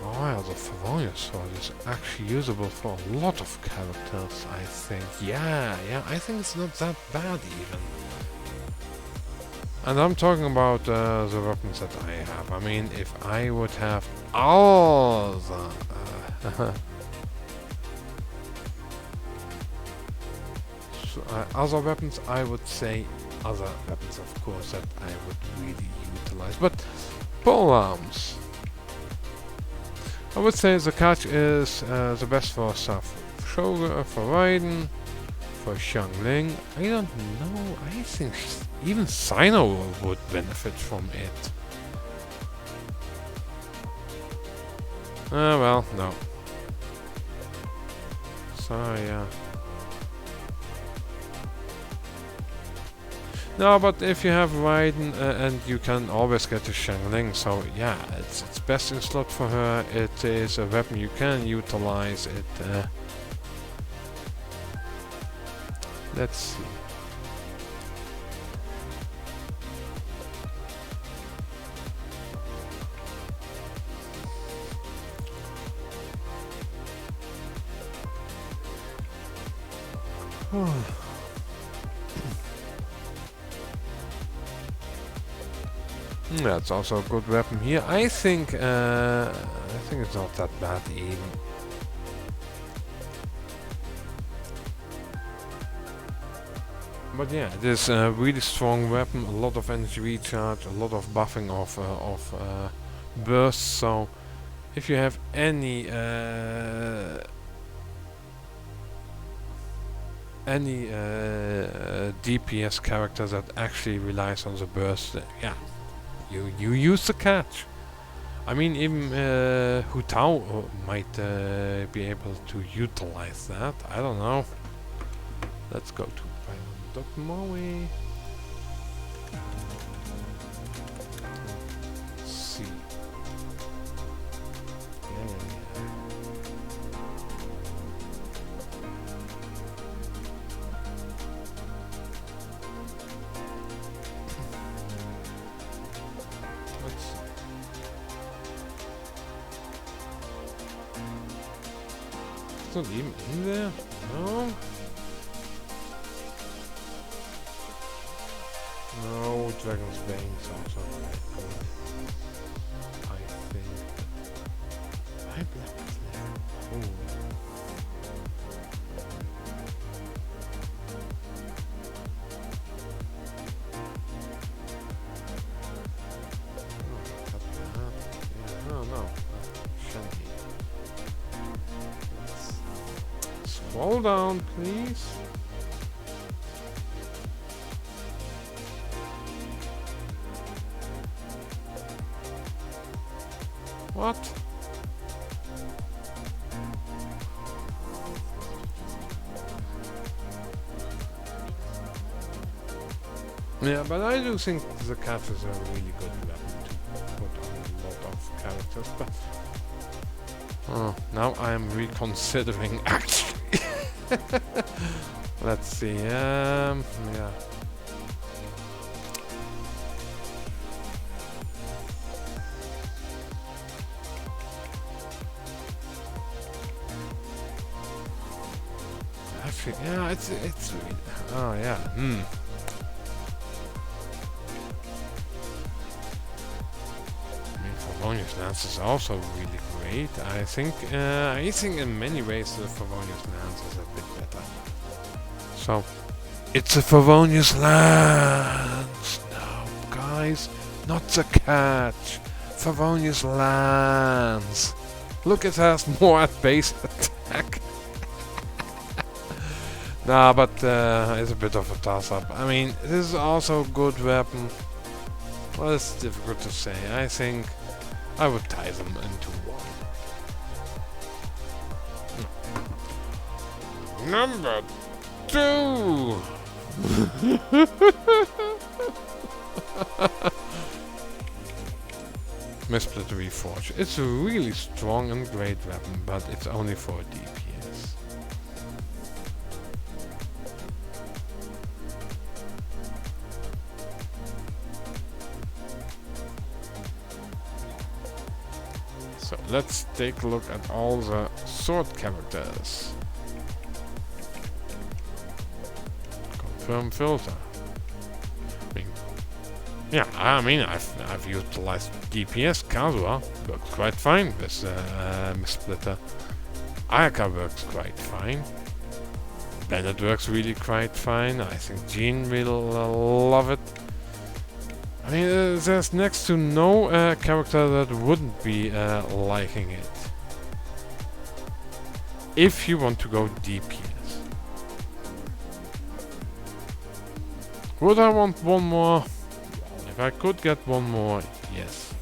Oh yeah, the Favonia sword is actually usable for a lot of characters, I think. Yeah, I think it's not that bad even. And I'm talking about the weapons that I have. I mean, if I would have all the other weapons, I would say other weapons, of course, that I would really utilize. But pole arms, I would say the catch is the best for stuff. Shogun, for Raiden, for Xiangling. I don't know. I think even Sino would benefit from it. Well, no. Sorry, yeah. No, but if you have Raiden and you can always get to Xiangling, so yeah, it's best in slot for her. It is a weapon you can utilize. It. Let's see. That's also a good weapon here. I think it's not that bad even. But yeah, it is a really strong weapon. A lot of energy recharge, a lot of buffing of bursts. So if you have any DPS character that actually relies on the burst, yeah, you use the catch. I mean, even Hu Tao might be able to utilize that. I don't know. Let's go to Dr. Moe. Let's see. It's not even in there? No? No, Dragon's Bane is also right. I think. Why Black Flare? Oh. No. Shanky. Scroll down, please. What? Yeah, but I do think the cat is a really good weapon to put on a lot of characters, but... Oh, now I'm reconsidering actually. Let's see, yeah. Actually, yeah, it's really... Oh, yeah, Favonius Lance is also really great. I think in many ways the Favonius Lance is a bit better. So, it's a Favonius Lance! No, guys, not the catch! Favonius Lance! Look, it has more at base attack. Nah, but it's a bit of a toss-up. I mean, this is also a good weapon. Well, it's difficult to say. I think I would tie them into one. Number 2! Missplit Reforge. It's a really strong and great weapon, but it's only for DPS. So let's take a look at all the sword characters. Confirm filter. I mean, I've utilized DPS. Kazua works quite fine with Splitter. Ayaka works quite fine. Bennett works really quite fine. I think Jean will love it. I mean, there's next to no character that wouldn't be liking it. If you want to go DPS. Would I want one more? If I could get one more, yes.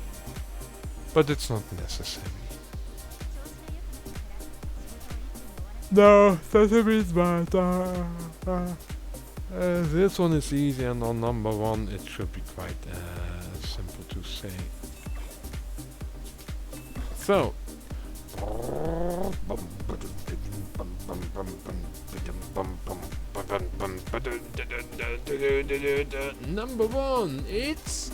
But it's not necessary. No, Sesame is bad. This one is easy, and on number 1 it should be quite simple to say. So, number 1, it's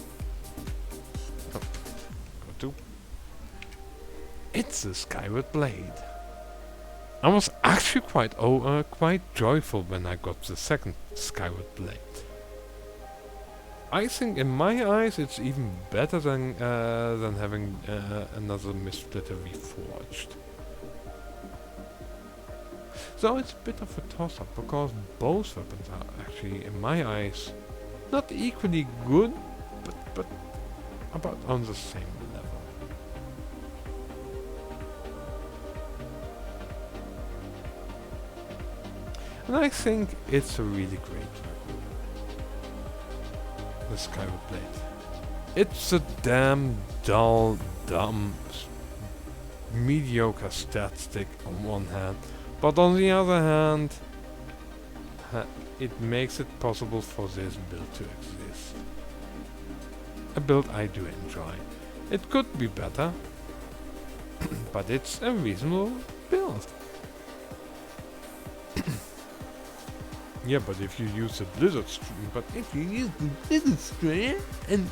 it's the Skyward Blade. I was actually quite joyful when I got the second Skyward Blade. I think in my eyes it's even better than having another Mistsplitter Reforged. So it's a bit of a toss-up, because both weapons are actually, in my eyes, not equally good, but about on the same level. And I think it's a really great weapon. The Skyward Blade. It's a damn dull, dumb, mediocre stat stick on one hand, but on the other hand, it makes it possible for this build to exist. A build I do enjoy. It could be better, but it's a reasonable build. Yeah, but if you use the Blizzard Stream, and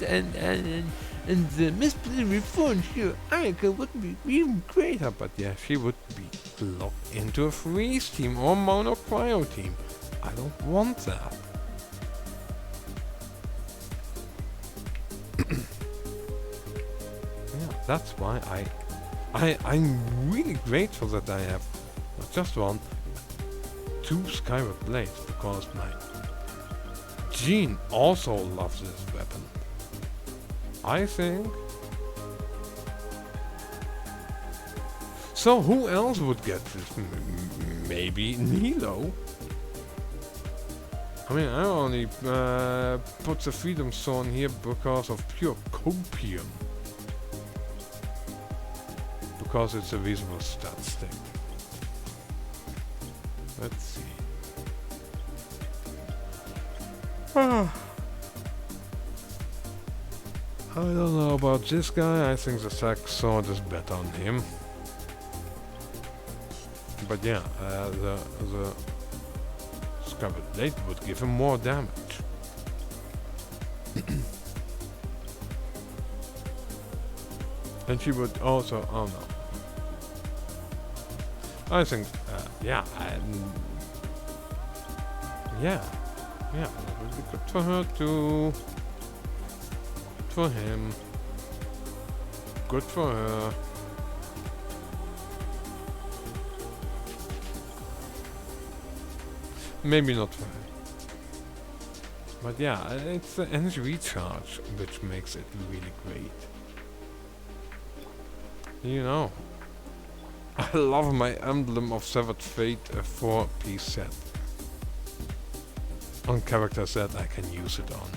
the Missplit Reforged, your Ayaka would be even greater. But yeah, she would be locked into a freeze team or mono cryo team. I don't want that. Yeah, that's why I'm really grateful that I have not just one, 2 Skyward Blades, because my Jean also loves this weapon. I think. So who else would get this? Maybe Nilo? I mean, I only put the Freedom Stone here because of pure copium. because it's a reasonable stat stick. Let's see. I don't know about this guy. I think the sack sword is better on him. But yeah, the scarlet blade would give him more damage. And she would also, oh no. I think, yeah, yeah, that would be good for her too. Good for him. Good for her. Maybe not for her. But yeah, it's the energy recharge which makes it really great. You know, I love my Emblem of Severed Fate 4-piece set. On characters that I can use it on.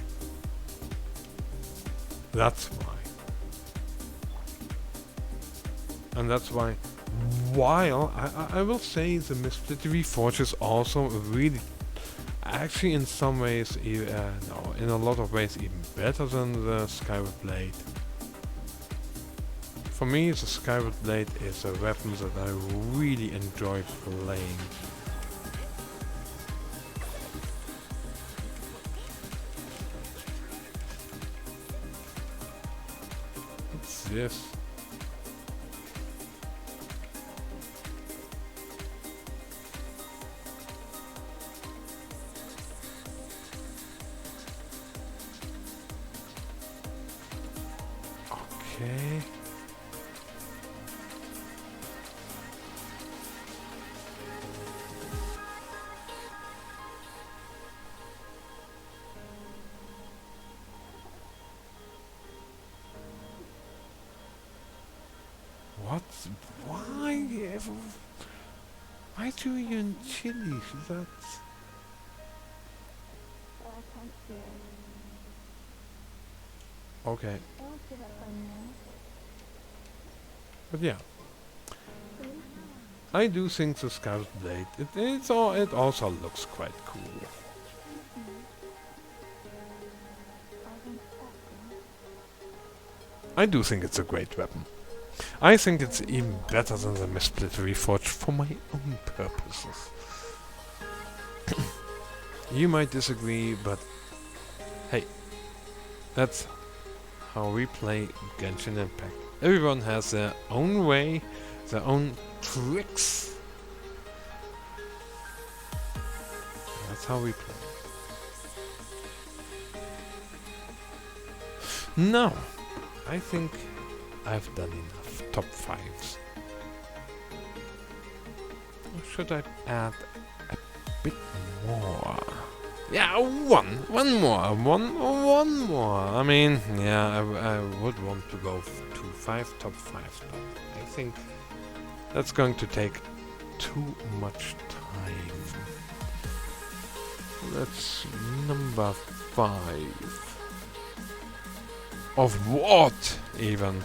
That's why. And that's why, while I will say the Misfit Reforged is also really, actually in some ways, no, in a lot of ways even better than the Skyward Blade. For me, the Skyward Blade is a weapon that I really enjoy playing. What's this? Okay. What? Why? Why do you in Chile? That's... Okay. But yeah. I do think the Scout Blade, it also looks quite cool. I do think it's a great weapon. I think it's even better than the Missplit Reforged for my own purposes. You might disagree, but hey, that's how we play Genshin Impact. Everyone has their own way, their own tricks. That's how we play. Now, I think I've done enough top 5s. Or should I add a bit more? Yeah, one more. I mean, yeah, I would want to go to 5 top 5s, but I think that's going to take too much time. Let's see, number 5. Of what, even?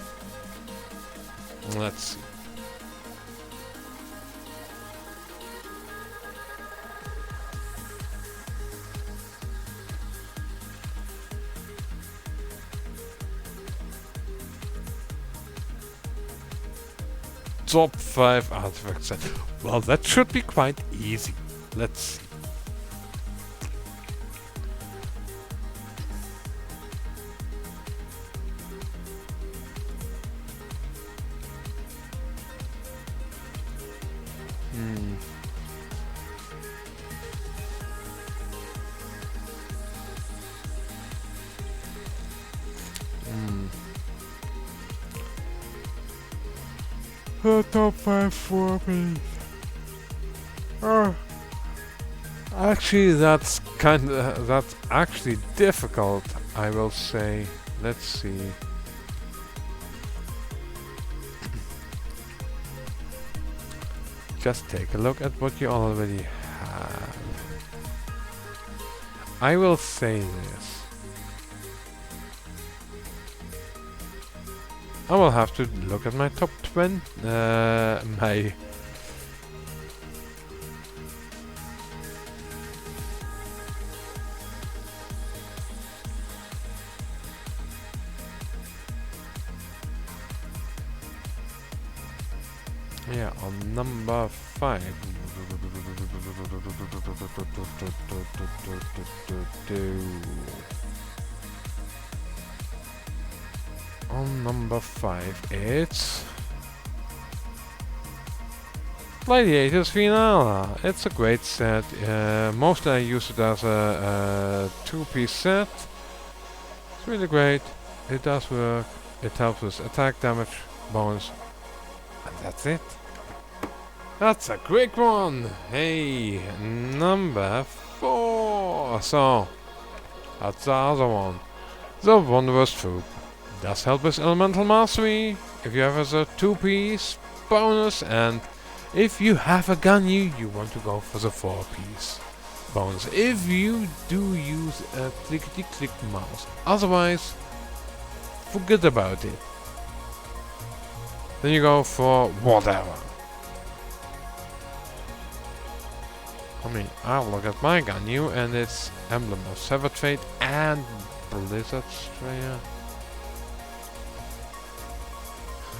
Let's see. Top 5 artifacts. Well, that should be quite easy. Let's see. The top 5 for me. Actually, that's actually difficult, I will say. Let's see. Just take a look at what you already have. I will say this. I will have to look at my top 20. My yeah, on number 5. On number 5, it's Gladiators Finale. It's a great set. Mostly I use it as a 2-piece set. It's really great. It does work. It helps with attack damage, bonus, and that's it. That's a quick one. Hey, number 4. So, that's the other one. The Wondrous Troop. Does help with elemental mastery. If you have as a 2-piece bonus, and if you have a Ganyu, you want to go for the 4-piece bonus. If you do use a clickety-click mouse, otherwise, forget about it. Then you go for whatever. I mean, I'll look at my Ganyu, and it's Emblem of Severed Fate and Blizzard Strayer.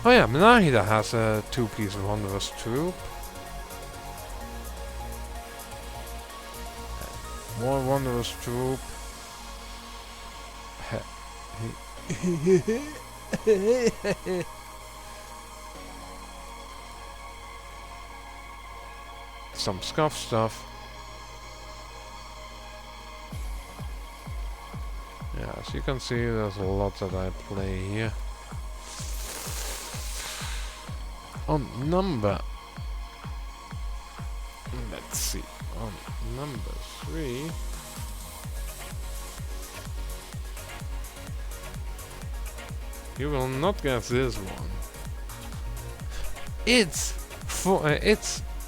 Oh yeah, Menahida has a 2-piece Wondrous Troop. More Wondrous Troop. Some scuff stuff. Yeah, as you can see, there's a lot that I play here. On number, let's see, on number 3, you will not guess this one. It's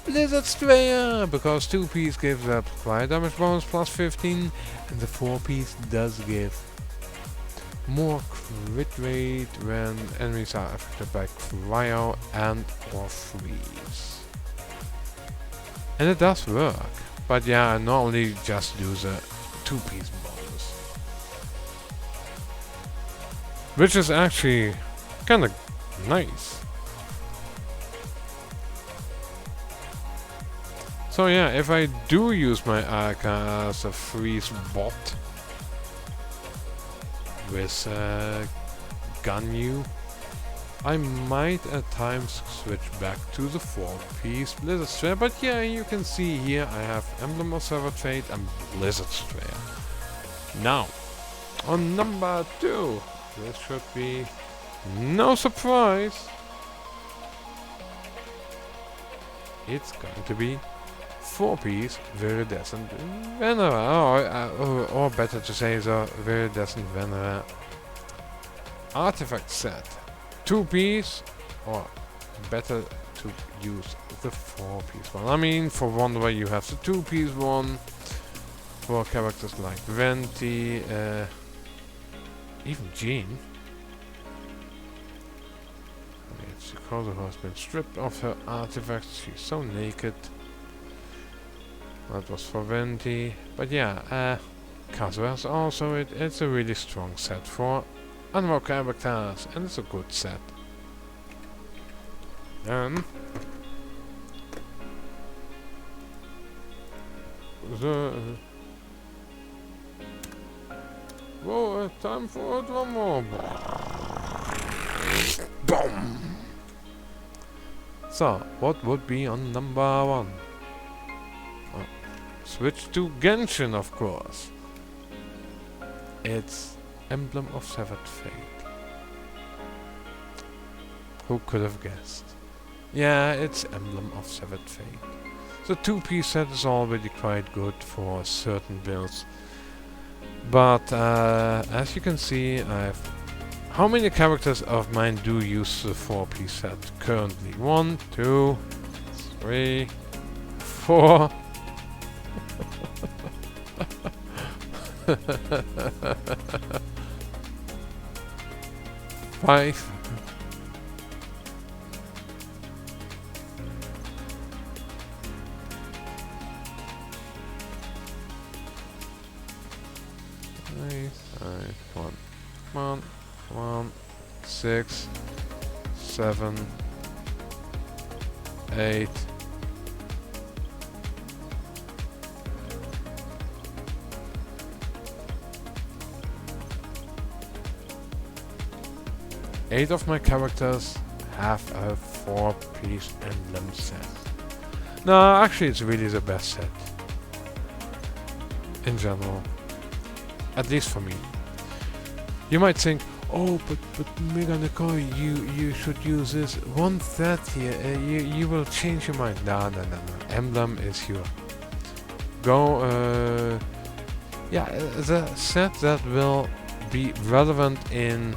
Blizzard Strayer, because 2-piece gives that fire damage bonus plus 15, and the 4-piece does give more crit rate when enemies are affected by cryo and or freeze. And it does work, but yeah, I normally just do the 2-piece bonus, which is actually kinda nice. So yeah, if I do use my Arca as a freeze bot with Ganyu, I might at times switch back to the 4-piece Blizzard Strayer, but yeah, you can see here I have Emblem of Severed Fate and Blizzard Strayer. Now, on number 2, this should be no surprise. It's going to be 4-piece Viridescent Venera, or better to say the Viridescent Venera artifact set. 2-piece, or better to use the 4-piece one. I mean, for Wanderer you have the 2-piece one, for characters like Venti, even Jean. It's because who has been stripped of her artifacts, she's so naked. That was for Venti, but yeah, Kazuha's also it's a really strong set for unlock characters, and it's a good set. Then whoa, time for one more. Boom. So, what would be on number 1? Switch to Genshin, of course. It's Emblem of Severed Fate. Who could have guessed? Yeah, it's Emblem of Severed Fate. The 2-piece set is already quite good for certain builds. But as you can see, how many characters of mine do use the 4-piece set currently? 1, 2, 3, 4. 5, on, come on, come on. 6, 7, 8. Eight of my characters have a 4-piece emblem set. No, actually it's really the best set. In general. At least for me. You might think, oh, but Mega Nicole, you should use this one set here. You will change your mind. No. Emblem is your go. Yeah, the set that will be relevant in,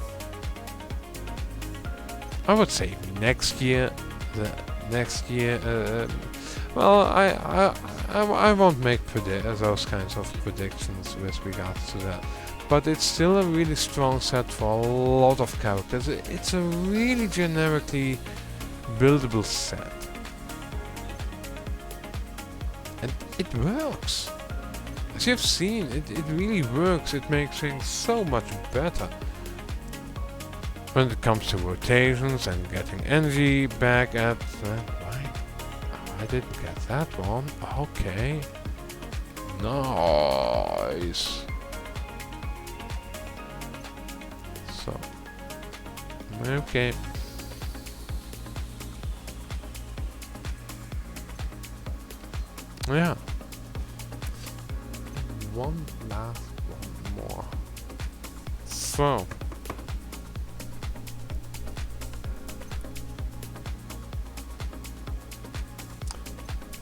I would say, next year. The next year. Well, I won't make those kinds of predictions with regards to that. But it's still a really strong set for a lot of characters. It's a really generically buildable set. And it works. As you've seen, it really works. It makes things so much better. When it comes to rotations and getting energy back at... right. I didn't get that one. Okay. Nice. So, okay. Yeah. One last one more. So.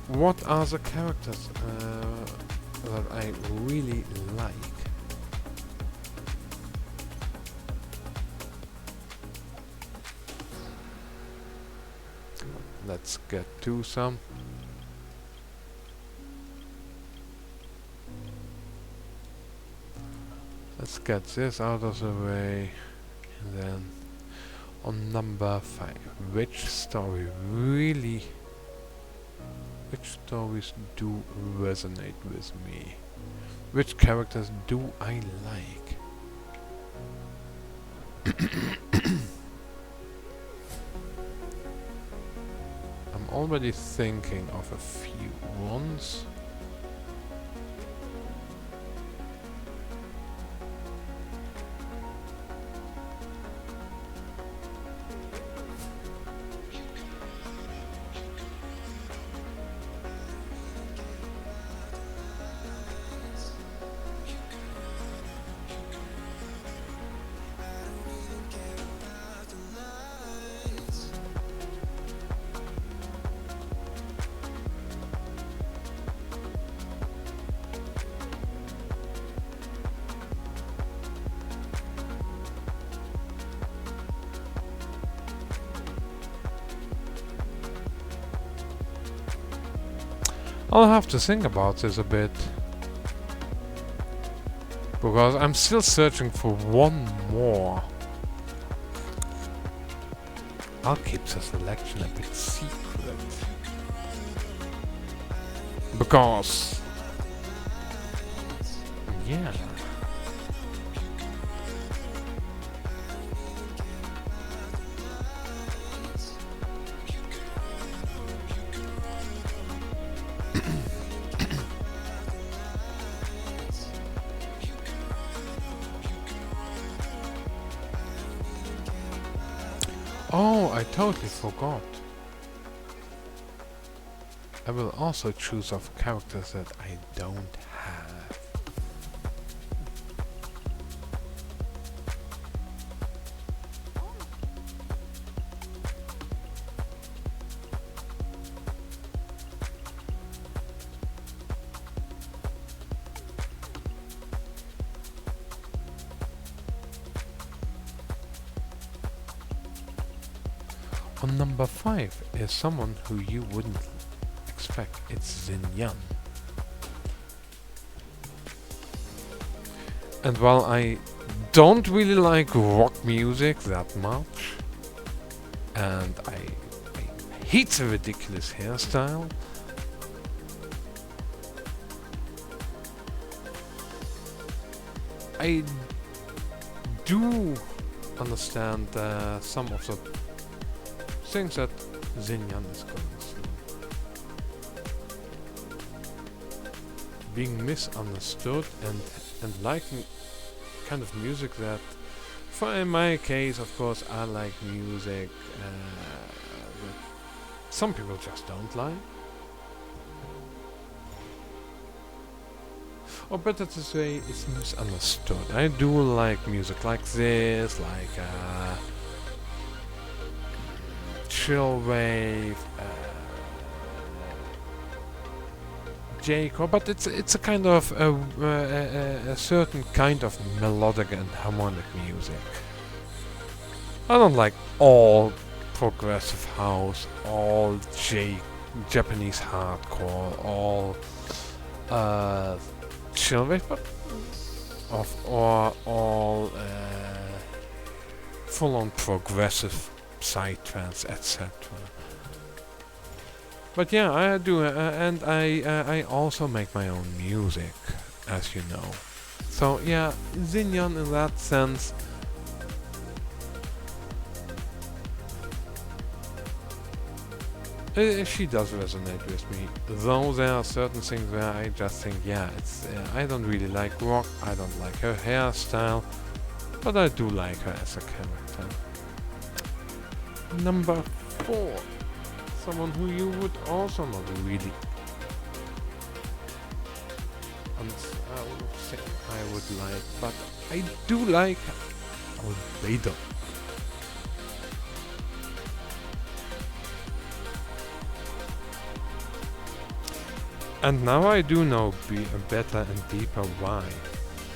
What are the characters that I really like? Let's get to some. Let's get this out of the way. And then on number 5, which stories do resonate with me? Which characters do I like? I'm already thinking of a few ones. I'll have to think about this a bit. Because I'm still searching for one more. I'll keep the selection a bit secret. Because... yeah. Oh, I totally forgot. I will also choose off characters that I don't have. On number 5 is someone who you wouldn't expect. It's Xinyan. And while I don't really like rock music that much, and I hate the ridiculous hairstyle, I do understand some of the things that Xinyan is going through. Being misunderstood and liking kind of music that, for in my case, of course, I like music that some people just don't like. Or better to say, it's misunderstood. I do like music like this, like chill wave, J-core, but it's a kind of a certain kind of melodic and harmonic music. I don't like all progressive house, all Japanese hardcore, all chill wave, but or all full-on progressive psytrance, etc. But yeah, I do, and I also make my own music, as you know. So yeah, Xinyan in that sense. She does resonate with me, though there are certain things where I just think, yeah, it's I don't really like rock, I don't like her hairstyle, but I do like her as a character. Number 4, someone who you would also not really say I would like, but I do like Albedo. And now I do know a better and deeper why.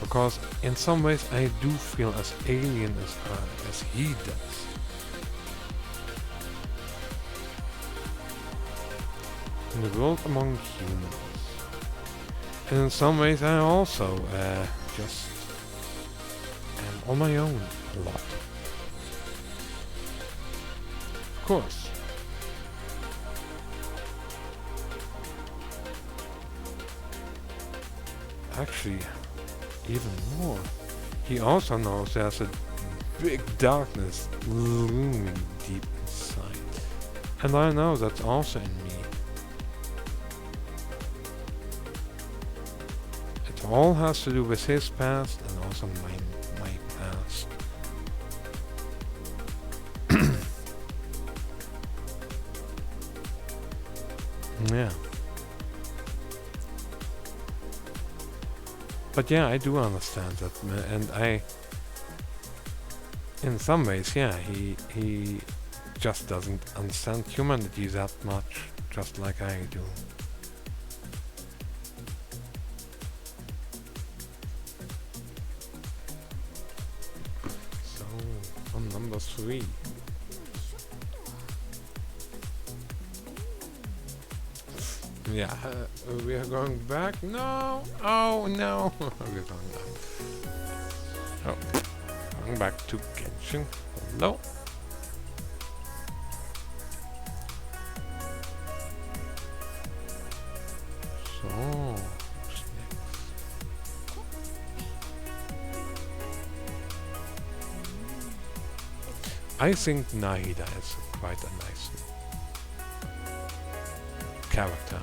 Because in some ways I do feel as alien as her as he does. In the world among humans. And in some ways I also just am on my own a lot. Of course. Actually, even more. He also knows there's a big darkness looming deep inside. And I know that's also in me. It all has to do with his past and also my past. Yeah. But yeah, I do understand that, and in some ways, yeah, he just doesn't understand humanity that much, just like I do. So, on number 3. Yeah, we are going back. No! Oh no! We're going back. Oh, going back to Genshin. Hello. So, what's next? I think Nahida is quite a nice character.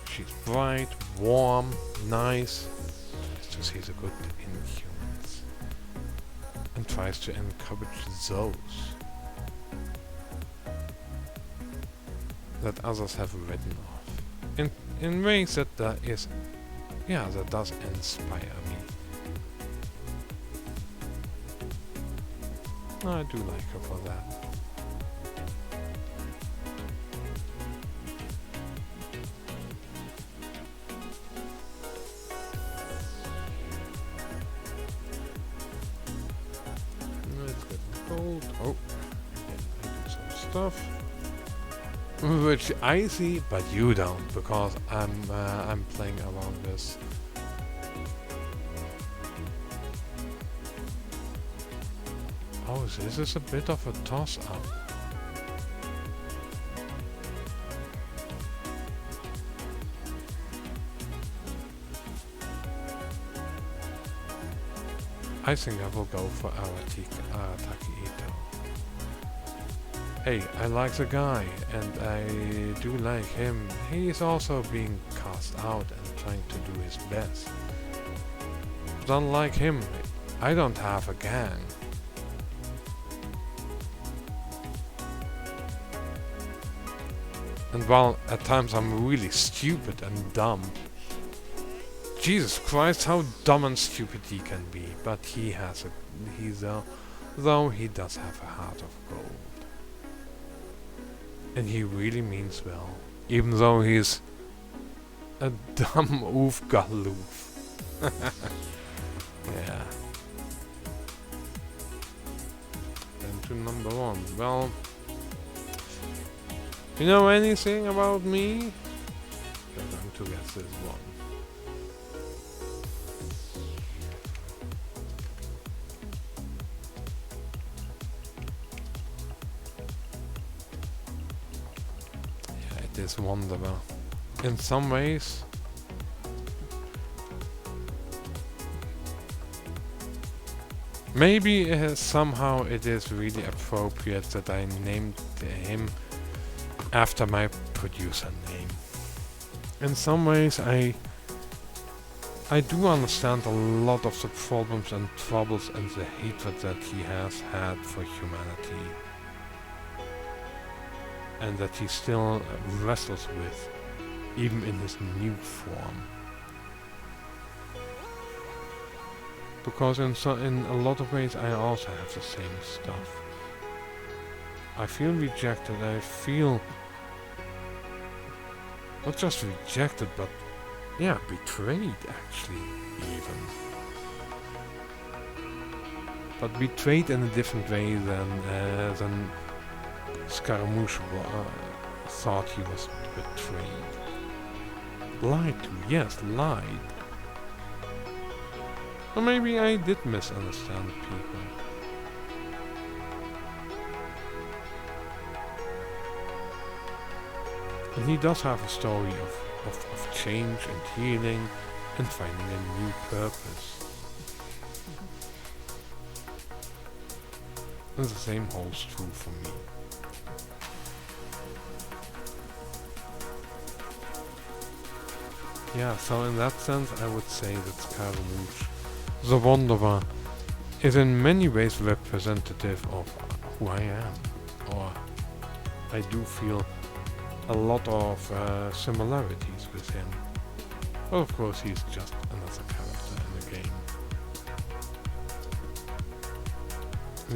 She's bright, warm, nice. To see the good in humans, and tries to encourage those that others have written off. In ways that that does inspire me. I do like her for that. Oh, I do some stuff which I see, but you don't, because I'm playing around this. Oh, this is a bit of a toss-up. I think I will go for Arataki Ito. Hey, I like the guy, and I do like him. He is also being cast out and trying to do his best. But unlike him, I don't have a gang. And while at times I'm really stupid and dumb, Jesus Christ, how dumb and stupid he can be. But though he does have a heart of gold. And he really means well, even though he's a dumb oofgaloof. Yeah. And to number 1. Well, you know anything about me? You're going to guess this one. Yeah, it is wonderful. In some ways, maybe somehow it is really appropriate that I named him after my producer name. In some ways I do understand a lot of the problems and troubles and the hatred that he has had for humanity. And that he still wrestles with, even in his new form. Because in a lot of ways I also have the same stuff. I feel rejected, I feel not just rejected, but yeah, betrayed actually, even. But betrayed in a different way than Scaramouche thought he was betrayed. Lied to, yes, lied. Or maybe I did misunderstand people. And he does have a story of change and healing and finding a new purpose. And the same holds true for me. Yeah, so in that sense I would say that Scaramouche, the Wanderer, is in many ways representative of who I am. Or I do feel a lot of similarities with him. Well, of course he's just another character in the game.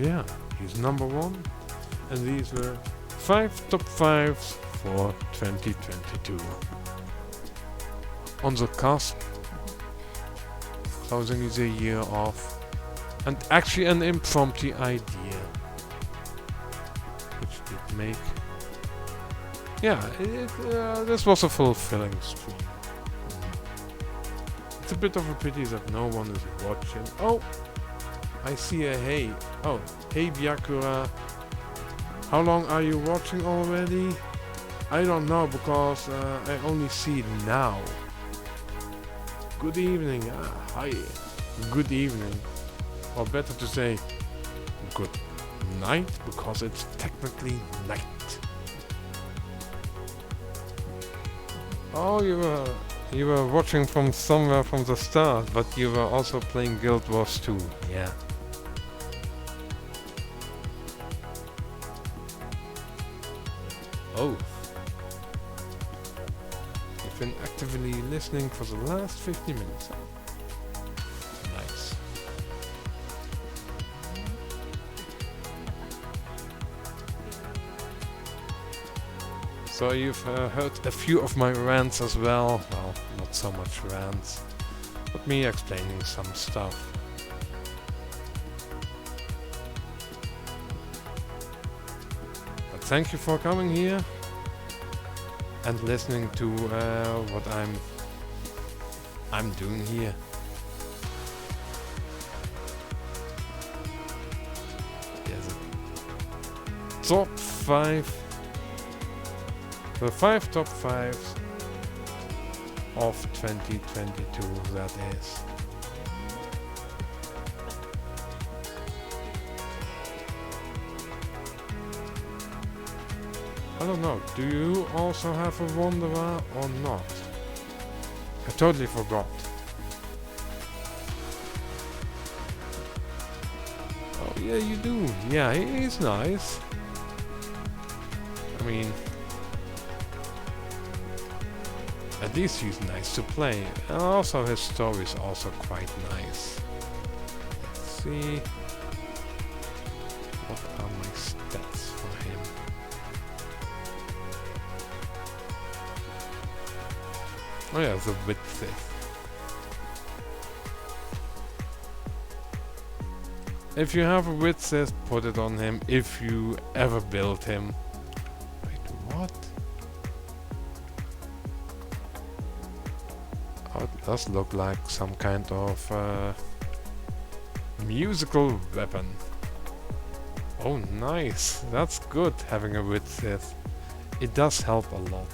Yeah, he's number 1, and these were 5 top 5s for 2022. On the cusp, closing the year off, and actually an impromptu idea, which did make, yeah, this was a fulfilling stream. It's a bit of a pity that no one is watching. Oh, I see a hey. Oh, hey Byakura. How long are you watching already? I don't know, because I only see it now. Good evening. Hi. Good evening. Or better to say, good night, because it's technically night. Oh, you were watching from somewhere from the start, but you were also playing Guild Wars 2. Yeah. Oh. You've been actively listening for the last 50 minutes. Nice. So you've heard a few of my rants as well. Well, not so much rants, but me explaining some stuff. But thank you for coming here and listening to what I'm doing here. Yes, top 5. The 5 top 5s of 2022, that is. I don't know, do you also have a Wanderer or not? I totally forgot. Oh yeah, you do. Yeah, he's nice. I mean, at least he's nice to play. And also his story is also quite nice. Let's see. What are my stats for him? Oh yeah, the width. If you have a width, put it on him if you ever build him. Wait, what? Oh, it does look like some kind of musical weapon. Oh, nice. That's good having a width. It does help a lot.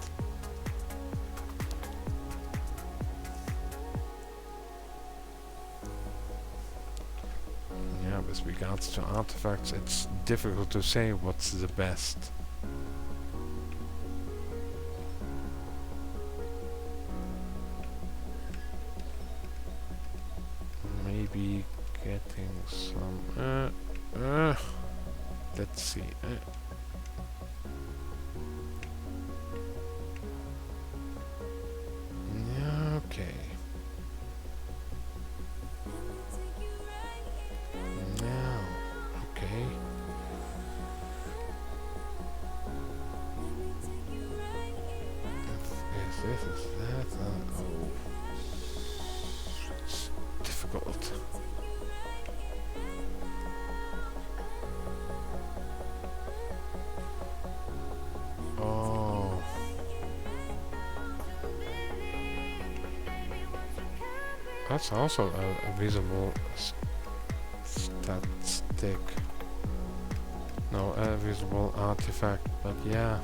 Yeah, with regards to artifacts, it's difficult to say what's the best. Maybe getting some... let's see. Yeah, okay. Yeah, okay. If this is that, oh, it's difficult. Oh. That's also a visible statistic. No, a visible artifact, but yeah,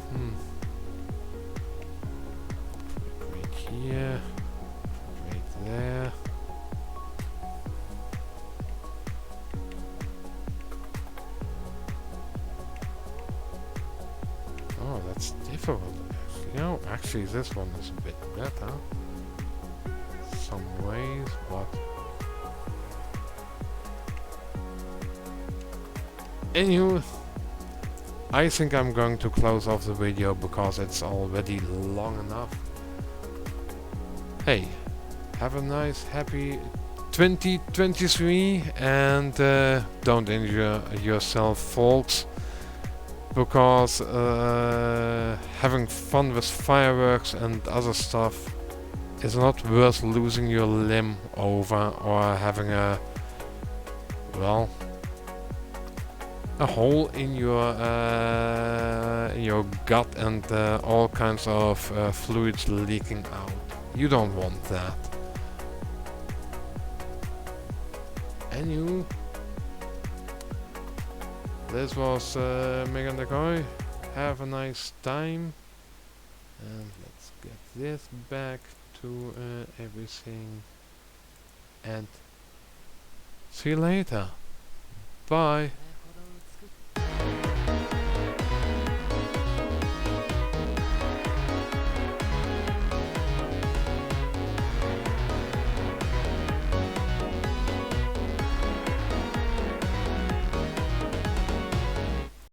Right here, right there. Oh, that's difficult. You know, actually this one is a bit better. Some ways, but anywho, I think I'm going to close off the video because it's already long enough. Hey, have a nice, happy 2023 and don't injure yourself, folks, because having fun with fireworks and other stuff is not worth losing your limb over or having a, well, a hole in your gut and all kinds of fluids leaking out. You don't want that. Anywho, this was Megan the Koi. Have a nice time. And let's get this back to everything. And see you later. Bye.